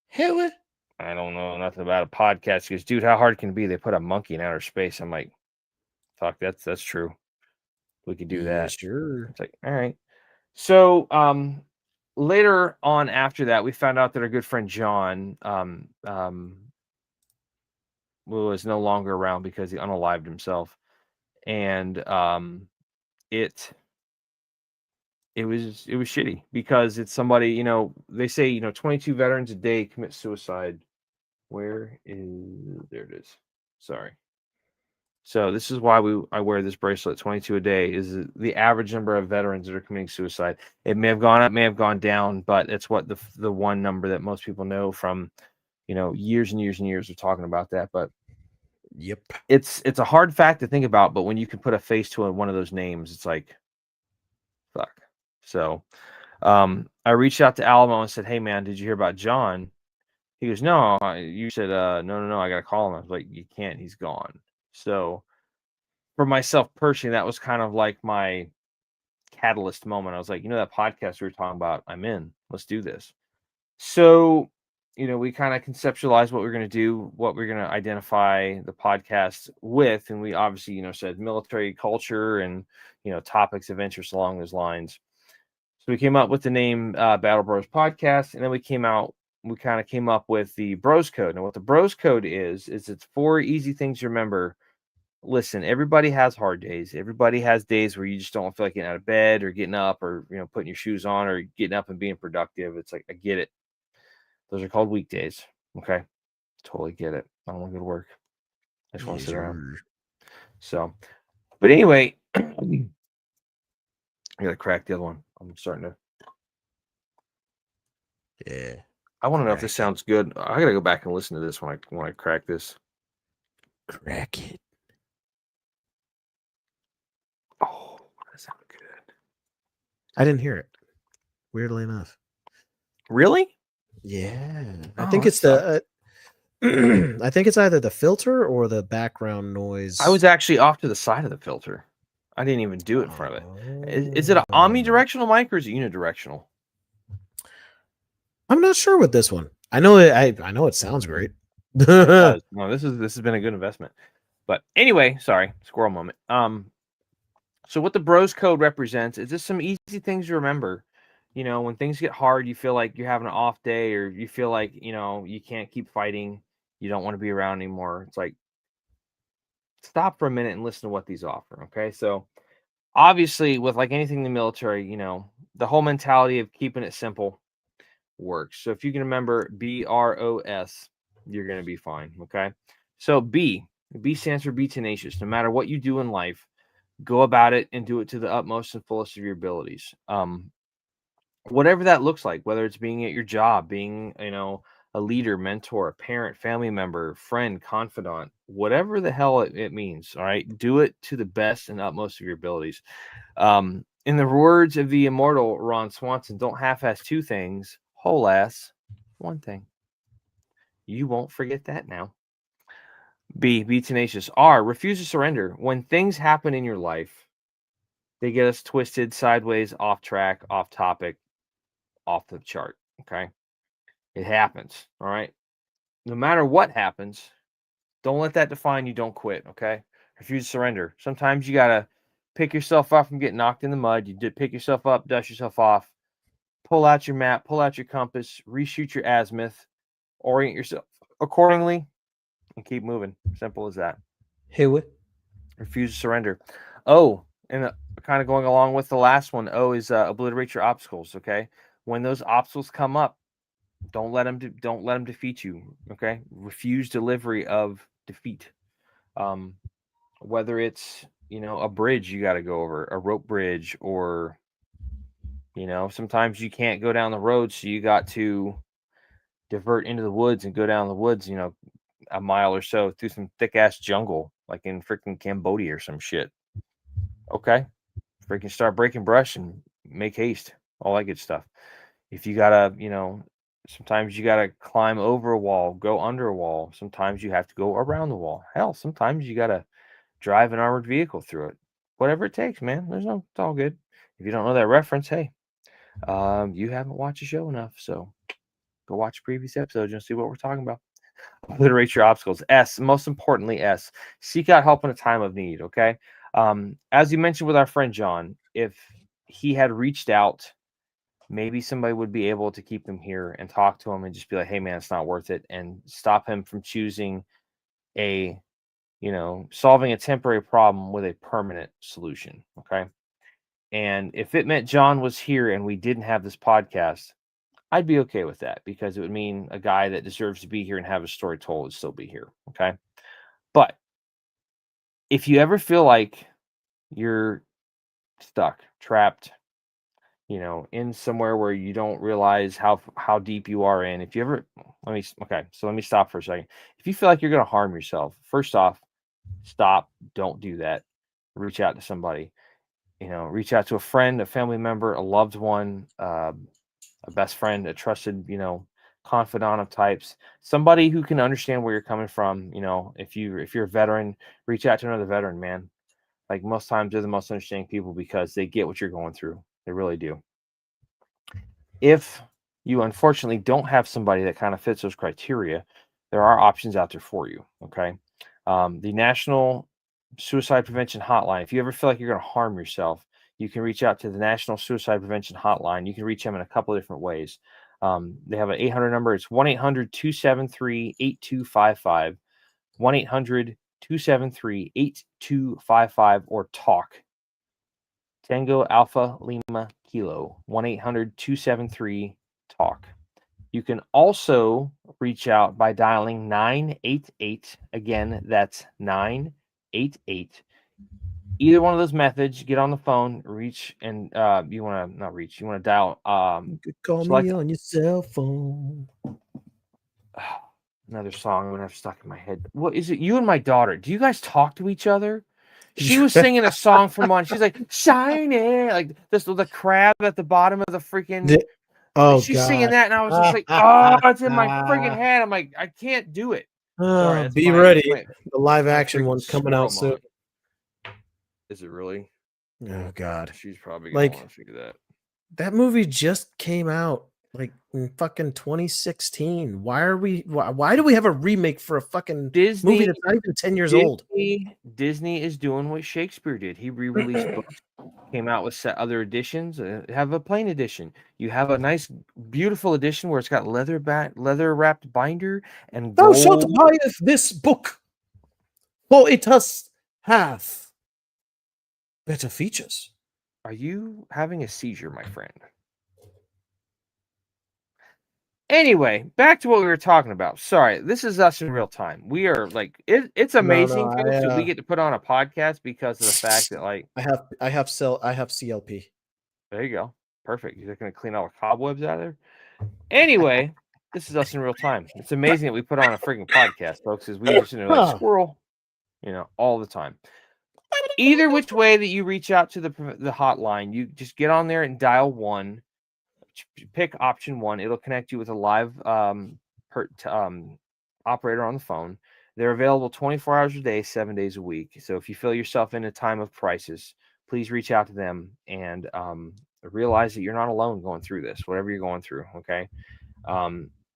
Speaker 1: Hell,
Speaker 2: I don't know nothing about a podcast. He goes, dude, how hard can it be? They put a monkey in outer space. I'm like, fuck, that's true. We could do
Speaker 1: yeah,
Speaker 2: that.
Speaker 1: sure.
Speaker 2: It's like, all right. So, later on after that, we found out that our good friend John, was no longer around because he unalived himself, and it it was shitty because it's somebody, they say, 22 veterans a day commit suicide. Where is There it is. Sorry. So this is why I wear this bracelet. 22 a day is the average number of veterans that are committing suicide. It may have gone up, may have gone down, but it's what the one number that most people know from, years and years and years of talking about that. But
Speaker 1: Yep.
Speaker 2: it's a hard fact to think about, but when you can put a face to one of those names, it's like, fuck. So, I reached out to Alamo and said, "Hey man, did you hear about John?" He goes, "No." You said, No, I got to call him." I was like, "You can't. He's gone." So for myself personally, that was kind of like my catalyst moment. I was like, that podcast we were talking about, I'm in. Let's do this. So, we kind of conceptualized what we're going to do, what we're going to identify the podcast with. And we obviously, said military culture and, topics of interest along those lines. So we came up with the name Battle Bros Podcast. And then we kind of came up with the Bros Code. Now, what the Bros Code is it's 4 easy things to remember. Listen, everybody has hard days. Everybody has days where you just don't feel like getting out of bed or getting up or, putting your shoes on or getting up and being productive. It's like, I get it. Those are called weekdays. Okay. Totally get it. I don't want to go to work. I just want to sit around. So, but anyway, I got to crack the other one. I'm starting to.
Speaker 1: Yeah.
Speaker 2: I want to know if this sounds good. I got to go back and listen to this when I crack this.
Speaker 1: Crack it.
Speaker 2: Oh, that sounded good.
Speaker 1: I didn't hear it. Weirdly enough.
Speaker 2: Really?
Speaker 1: Yeah. I
Speaker 2: Oh,
Speaker 1: think
Speaker 2: that
Speaker 1: it's I think it's either the filter or the background noise.
Speaker 2: I was actually off to the side of the filter. I didn't even do it in front of it. Is it an omnidirectional mic or is it unidirectional?
Speaker 1: I'm not sure with this one. I know it. I know it sounds great.
Speaker 2: It does. No, this has been a good investment. But anyway, sorry, squirrel moment. So what the Bros Code represents is just some easy things to remember. When things get hard, you feel like you're having an off day, or you feel like you can't keep fighting, you don't want to be around anymore. It's like, stop for a minute and listen to what these offer. Okay, so obviously, with like anything in the military, the whole mentality of keeping it simple works. So if you can remember BROS, you're going to be fine. Okay. So B stands for be tenacious. No matter what you do in life, go about it and do it to the utmost and fullest of your abilities. Whatever that looks like, whether it's being at your job, being, a leader, mentor, a parent, family member, friend, confidant, whatever the hell it means. All right. Do it to the best and utmost of your abilities. In the words of the immortal Ron Swanson, don't half-ass 2 things, whole ass 1 thing. You won't forget that now. B, be tenacious. R, refuse to surrender. When things happen in your life, they get us twisted, sideways, off track, off topic, off the chart. Okay. It happens. All right. No matter what happens, don't let that define you. Don't quit. Okay. Refuse to surrender. Sometimes you got to pick yourself up from getting knocked in the mud. You did pick yourself up, dust yourself off, pull out your map, pull out your compass, reshoot your azimuth, orient yourself accordingly, and keep moving. Simple as that.
Speaker 1: Hey, what?
Speaker 2: Refuse to surrender. Oh, and kind of going along with the last one. O is obliterate your obstacles. Okay, when those obstacles come up, don't let them defeat you. Okay, refuse delivery of defeat. Whether it's a bridge you got to go over, a rope bridge, or sometimes you can't go down the road, so you got to divert into the woods and go down the woods. A mile or so through some thick ass jungle, like in freaking Cambodia or some shit. Okay, freaking start breaking brush and make haste, all that good stuff. If you gotta, sometimes you gotta climb over a wall, go under a wall. Sometimes you have to go around the wall. Hell, sometimes you gotta drive an armored vehicle through it. Whatever it takes, man. It's all good. If you don't know that reference, hey, you haven't watched the show enough, so go watch previous episodes and see what we're talking about. Obliterate your obstacles. S, most importantly, S, seek out help in a time of need. Okay. As you mentioned with our friend John, if he had reached out, maybe somebody would be able to keep him here and talk to him and just be like, hey, man, it's not worth it, and stop him from choosing solving a temporary problem with a permanent solution. Okay. And if it meant John was here and we didn't have this podcast, I'd be okay with that, because it would mean a guy that deserves to be here and have his story told would still be here. Okay. But if you ever feel like you're stuck, trapped, in somewhere where you don't realize how deep you are in, if you ever, let me stop for a second. If you feel like you're going to harm yourself, first off, stop, don't do that. Reach out to somebody, reach out to a friend, a family member, a loved one, a best friend, a trusted, confidant of types, somebody who can understand where you're coming from. If you're a veteran, reach out to another veteran, man. Like, most times they're the most understanding people because they get what you're going through. They really do. If you unfortunately don't have somebody that kind of fits those criteria, there are options out there for you. Okay. The National Suicide Prevention Hotline. If you ever feel like you're going to harm yourself, you can reach out to the National Suicide Prevention Hotline. You can reach them in a couple of different ways. They have an 800 number. It's 1-800-273-8255, 1-800-273-8255, or TALK. Tango Alpha Lima Kilo, 1-800-273-TALK. You can also reach out by dialing 988. Again, that's 988. Either one of those methods, get on the phone, reach, and you want to not reach, you want to dial.
Speaker 1: You could call
Speaker 2: select
Speaker 1: me on your cell phone.
Speaker 2: another song I'm gonna have stuck in my head. What is it? You and my daughter, do you guys talk to each other? She was singing a song from one. She's like, shiny, like this, the crab at the bottom of the freaking.
Speaker 1: Oh
Speaker 2: She's singing
Speaker 1: God.
Speaker 2: that, and I was just like, oh, it's in my freaking head. I'm like, I can't do it. Sorry, that's
Speaker 1: Be
Speaker 2: my
Speaker 1: ready. The live
Speaker 2: my
Speaker 1: action
Speaker 2: freaking
Speaker 1: one's coming
Speaker 2: squirrel
Speaker 1: out soon.
Speaker 2: mom. Is it really?
Speaker 1: Oh God.
Speaker 2: She's probably gonna want
Speaker 1: Like,
Speaker 2: to figure that.
Speaker 1: that movie just came out like in fucking 2016. Why do we have a remake for a fucking movie
Speaker 2: Disney,
Speaker 1: that's not even 10 years old?
Speaker 2: Disney is doing what Shakespeare did. He re-released books, came out with other editions. Have a plain edition. You have a nice, beautiful edition where it's got leather wrapped binder and
Speaker 1: Thou shalt
Speaker 2: gold.
Speaker 1: buy this book, for it has better features.
Speaker 2: Are you having a seizure, my friend? Anyway, back to what we were talking about. Sorry, this is us in real time. We are like, it's amazing, folks, that we get to put on a podcast because of the fact that, like,
Speaker 1: I have CLP.
Speaker 2: there you go. Perfect. You're going to clean all the cobwebs out of there. Anyway, this is us in real time. It's amazing that we put on a freaking podcast, folks, because we just like squirrel, all the time. Either which way that you reach out to the hotline, you just get on there and dial 1. Pick option 1. It'll connect you with a live operator on the phone. They're available 24 hours a day, 7 days a week. So if you feel yourself in a time of crisis, please reach out to them and realize that you're not alone going through this, whatever you're going through. Okay.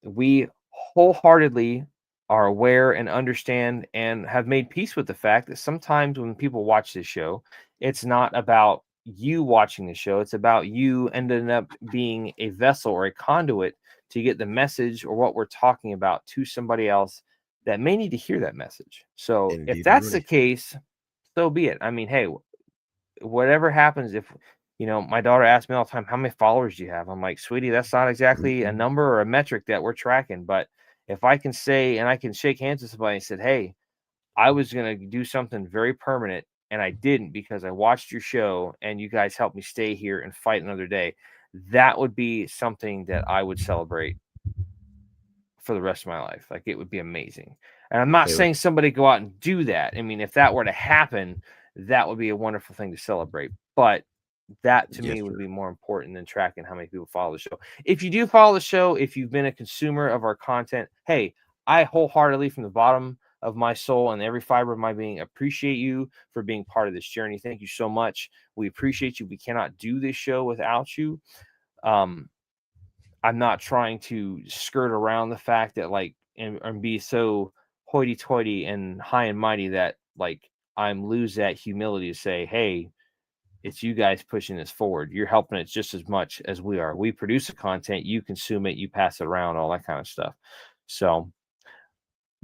Speaker 2: We wholeheartedly are aware and understand and have made peace with the fact that sometimes when people watch this show, it's not about you watching the show. It's about you ending up being a vessel or a conduit to get the message or what we're talking about to somebody else that may need to hear that message. So if
Speaker 1: Indeed,
Speaker 2: that's the
Speaker 1: Rudy.
Speaker 2: case, so be it. I mean, hey, whatever happens, if my daughter asks me all the time, how many followers do you have? I'm like, sweetie, that's not exactly a number or a metric that we're tracking. But if I can say, and I can shake hands with somebody and said, hey, I was going to do something very permanent and I didn't because I watched your show and you guys helped me stay here and fight another day, that would be something that I would celebrate for the rest of my life. Like, it would be amazing. And I'm not
Speaker 1: It would,
Speaker 2: saying somebody go out and do that. I mean, if that were to happen, that would be a wonderful thing to celebrate. But that to
Speaker 1: yes,
Speaker 2: me
Speaker 1: sir.
Speaker 2: would be more important than tracking how many people follow the show. If you do follow the show, if you've been a consumer of our content, hey, I wholeheartedly, from the bottom of my soul and every fiber of my being, appreciate you for being part of this journey. Thank you so much. We appreciate you. We cannot do this show without you. I'm not trying to skirt around the fact that, like, and be so hoity-toity and high and mighty that, like, I'm lose that humility to say, hey, it's you guys pushing this forward. You're helping it just as much as we are. We produce the content, you consume it, you pass it around, all that kind of stuff. So,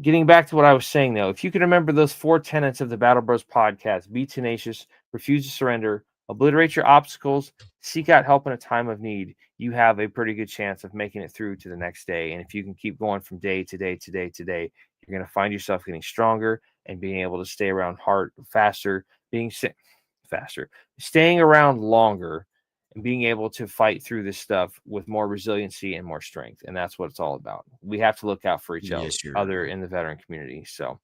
Speaker 2: getting back to what I was saying, though, if you can remember those 4 tenets of the Battle Bros podcast: be tenacious, refuse to surrender, obliterate your obstacles, seek out help in a time of need, you have a pretty good chance of making it through to the next day. And if you can keep going from day to day to day to day, you're going to find yourself getting stronger and being able to stay around hard faster, faster, staying around longer, and being able to fight through this stuff with more resiliency and more strength. And that's what it's all about. We have to look out for each
Speaker 1: Yes,
Speaker 2: other
Speaker 1: sir.
Speaker 2: in the veteran community. So,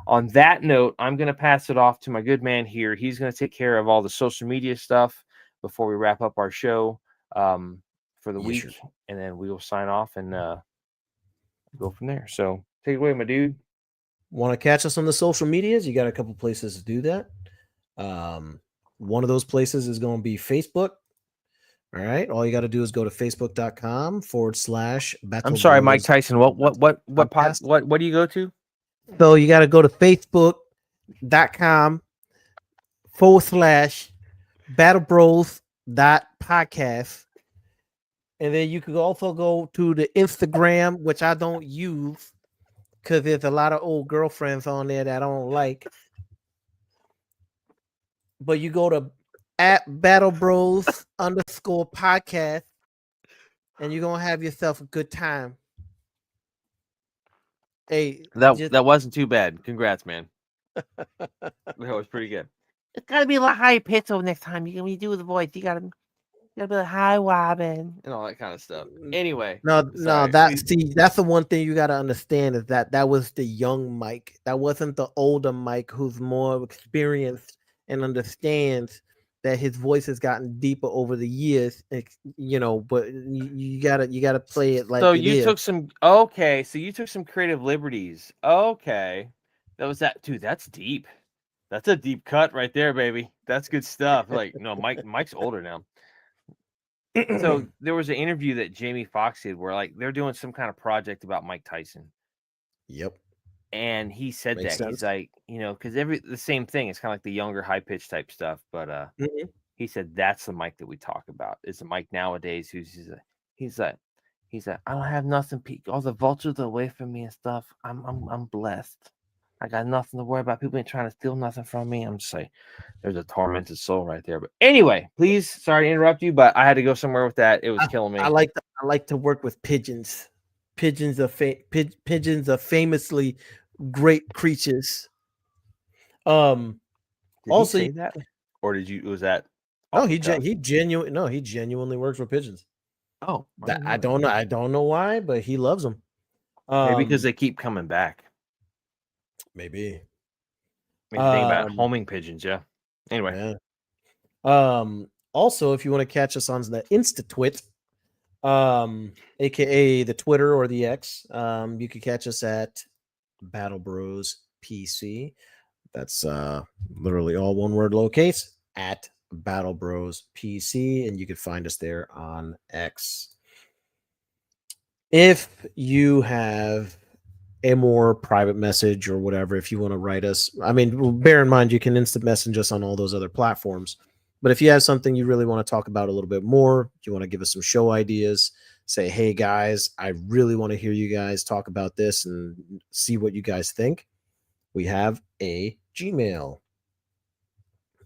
Speaker 2: on that note, I'm going to pass it off to my good man here. He's going to take care of all the social media stuff before we wrap up our show for the
Speaker 1: Yes,
Speaker 2: week.
Speaker 1: sir.
Speaker 2: And then we will sign off and go from there. So, take it away, my dude.
Speaker 1: Want to catch us on the social medias? You got a couple places to do that. One of those places is going to be Facebook. All right. All you got to do is go to facebook.com/Battle
Speaker 2: I'm sorry, Mike
Speaker 1: Bros
Speaker 2: Tyson.
Speaker 1: podcast.
Speaker 2: What do you go to?
Speaker 1: So you got to go to facebook.com/Battle Bros podcast. And then you could also go to the Instagram, which I don't use because there's a lot of old girlfriends on there that I don't like. But you go to @BattleBros_podcast, and you're gonna have yourself a good time. Hey,
Speaker 2: That wasn't too bad. Congrats, man. That was pretty good. It's got to be a lot higher pitch over next time. When you do the voice, you gotta be like, hi, Robin, and all that kind of stuff. Anyway,
Speaker 1: no,
Speaker 2: sorry.
Speaker 1: that's the one thing you got to understand is that was the young Mike. That wasn't the older Mike who's more experienced and understands that his voice has gotten deeper over the years. But you gotta play it
Speaker 2: So
Speaker 1: like it
Speaker 2: you
Speaker 1: is.
Speaker 2: took some okay. So you took some creative liberties. Okay, that was that, dude. That's deep. That's a deep cut right there, baby. That's good stuff. Like, no, Mike's older now. So there was an interview that Jamie Foxx did where, like, they're doing some kind of project about Mike Tyson.
Speaker 1: Yep,
Speaker 2: And he said
Speaker 1: makes
Speaker 2: that he's
Speaker 1: sense.
Speaker 2: like, because the same thing. It's kind of like the younger, high pitched type stuff. But
Speaker 1: Mhm.
Speaker 2: he said that's the Mike that we talk about. Is the Mike nowadays he's like he's like, I don't have nothing. All the vultures are away from me and stuff. I'm blessed. I got nothing to worry about. People ain't trying to steal nothing from me. I'm just like, there's a tormented soul right there. But anyway, please, sorry to interrupt you, but I had to go somewhere with that. It was killing me.
Speaker 1: I like to work with pigeons. Pigeons are famously great creatures.
Speaker 2: Did he
Speaker 1: Also,
Speaker 2: say that, or was that
Speaker 1: no,
Speaker 2: off the cuff?
Speaker 1: he genuinely works with pigeons.
Speaker 2: Oh, I
Speaker 1: That
Speaker 2: didn't
Speaker 1: I
Speaker 2: know that.
Speaker 1: don't know. I don't know why, but he loves them.
Speaker 2: Maybe because they keep coming back.
Speaker 1: Maybe.
Speaker 2: Maybe think about homing pigeons. Yeah. Anyway.
Speaker 1: Yeah. Also, if you want to catch us on the InstaTwit, aka the Twitter or the X, you can catch us at Battle Bros PC. That's literally all one word lowercase at Battle Bros PC, and you can find us there on X. If you have a more private message or whatever, if you want to write us, I mean, bear in mind you can instant message us on all those other platforms. But if you have something you really want to talk about a little bit more, you want to give us some show ideas, say, hey guys, I really want to hear you guys talk about this and see what you guys think. We have a Gmail.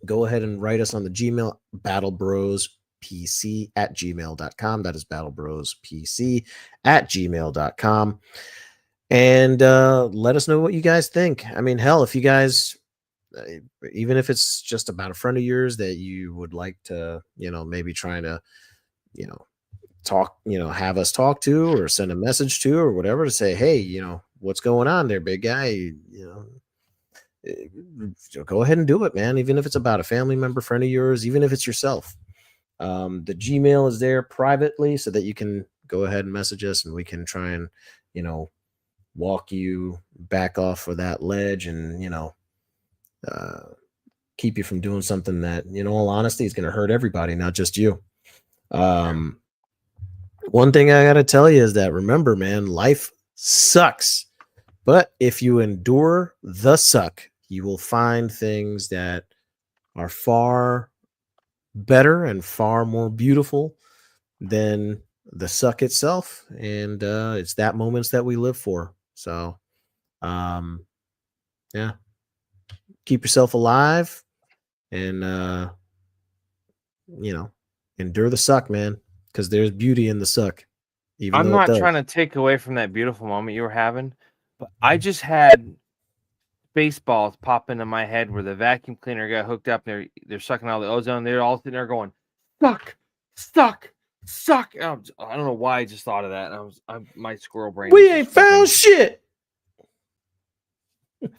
Speaker 1: Go ahead and write us on the Gmail, battlebrospc at gmail.com. That is battlebrospc at gmail.com. And let us know what you guys think. I mean, hell, if you guys, even if it's just about a friend of yours that you would like to, maybe trying to, talk, have us talk to or send a message to or whatever to say, hey, what's going on there, big guy? Go ahead and do it, man. Even if it's about a family member, friend of yours, even if it's yourself. The Gmail is there privately so that you can go ahead and message us and we can try and, walk you back off of that ledge and, uh, keep you from doing something that, in all honesty, is going to hurt everybody, not just you. One thing I got to tell you is that remember, man, life sucks. But if you endure the suck, you will find things that are far better and far more beautiful than the suck itself. And it's that moments that we live for. So, yeah, keep yourself alive and, endure the suck, man, because there's beauty in the suck, even
Speaker 2: I'm
Speaker 1: though it
Speaker 2: not trying
Speaker 1: does.
Speaker 2: to take away from that beautiful moment you were having, but I just had baseballs pop into my head where the vacuum cleaner got hooked up. And they're sucking all the ozone. They're all sitting there going, suck, suck, suck. And I don't know why I just thought of that. My squirrel brain
Speaker 1: We
Speaker 2: is
Speaker 1: ain't
Speaker 2: just
Speaker 1: found
Speaker 2: working.
Speaker 1: shit.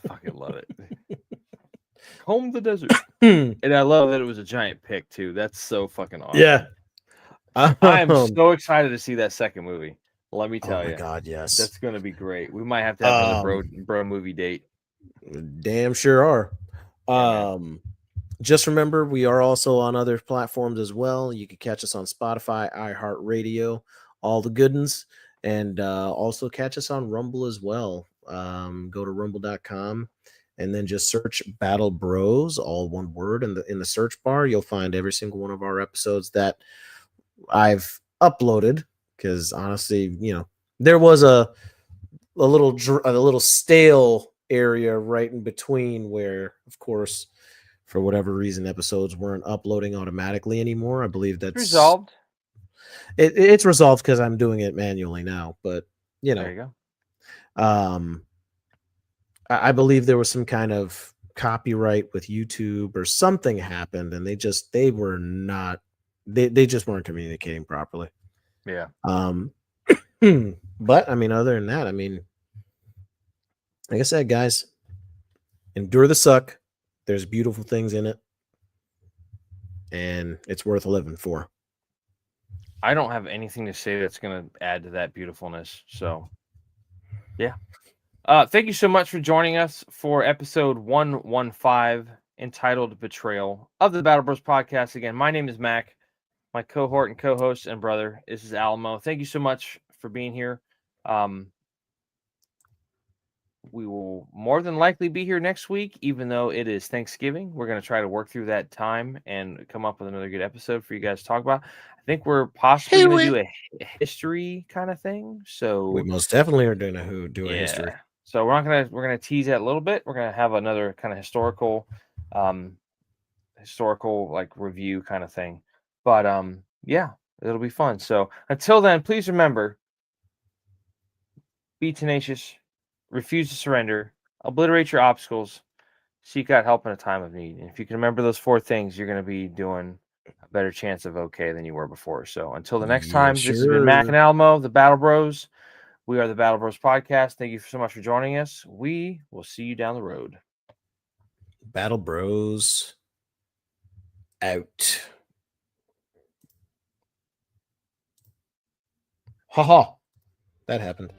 Speaker 2: Fucking love it. Comb the desert. And I love that it was a giant pick too. That's so fucking awesome.
Speaker 1: Yeah.
Speaker 2: I am so excited to see that second movie. Let me
Speaker 1: Oh
Speaker 2: tell
Speaker 1: my
Speaker 2: you.
Speaker 1: God, yes.
Speaker 2: That's gonna be great. We might have to have another bro movie date.
Speaker 1: Damn sure are.
Speaker 2: Yeah,
Speaker 1: Just remember, we are also on other platforms as well. You can catch us on Spotify, iHeartRadio, all the good ones, and also catch us on Rumble as well. Go to rumble.com and then just search Battle Bros, all one word, in the search bar. You'll find every single one of our episodes that I've uploaded. Because honestly, there was a little stale area right in between where, of course, for whatever reason, episodes weren't uploading automatically anymore. I believe
Speaker 2: it's
Speaker 1: that's
Speaker 2: resolved.
Speaker 1: it's resolved because I'm doing it manually now. But
Speaker 2: There you go.
Speaker 1: um, I believe there was some kind of copyright with YouTube or something happened, and they were not they just weren't communicating properly.
Speaker 2: Yeah.
Speaker 1: But I mean, other than that, I mean, like I said, guys, endure the suck. There's beautiful things in it, and it's worth living for.
Speaker 2: I don't have anything to say that's gonna add to that beautifulness. So yeah. Thank you so much for joining us for episode 115 entitled Betrayal of the Battle Bros podcast. Again, my name is Mac. My cohort and co-host and brother. This is Alamo. Thank you so much for being here. We will more than likely be here next week, even though it is Thanksgiving. We're going to try to work through that time and come up with another good episode for you guys to talk about. I think we're possibly going to do a history kind of thing.
Speaker 1: We
Speaker 2: So
Speaker 1: most definitely are doing a history.
Speaker 2: yeah. So we're gonna tease that a little bit. We're gonna have another kind of historical like review kind of thing. But yeah, it'll be fun. So until then, please remember, be tenacious, refuse to surrender, obliterate your obstacles, seek out help in a time of need. And if you can remember those four things, you're going to be doing a better chance of okay than you were before. So until the next
Speaker 1: Yeah,
Speaker 2: time, this has been Mac
Speaker 1: sure.
Speaker 2: and Alamo, the Battle Bros. We are the Battle Bros podcast. Thank you so much for joining us. We will see you down the road.
Speaker 1: Battle Bros out. Haha. That happened.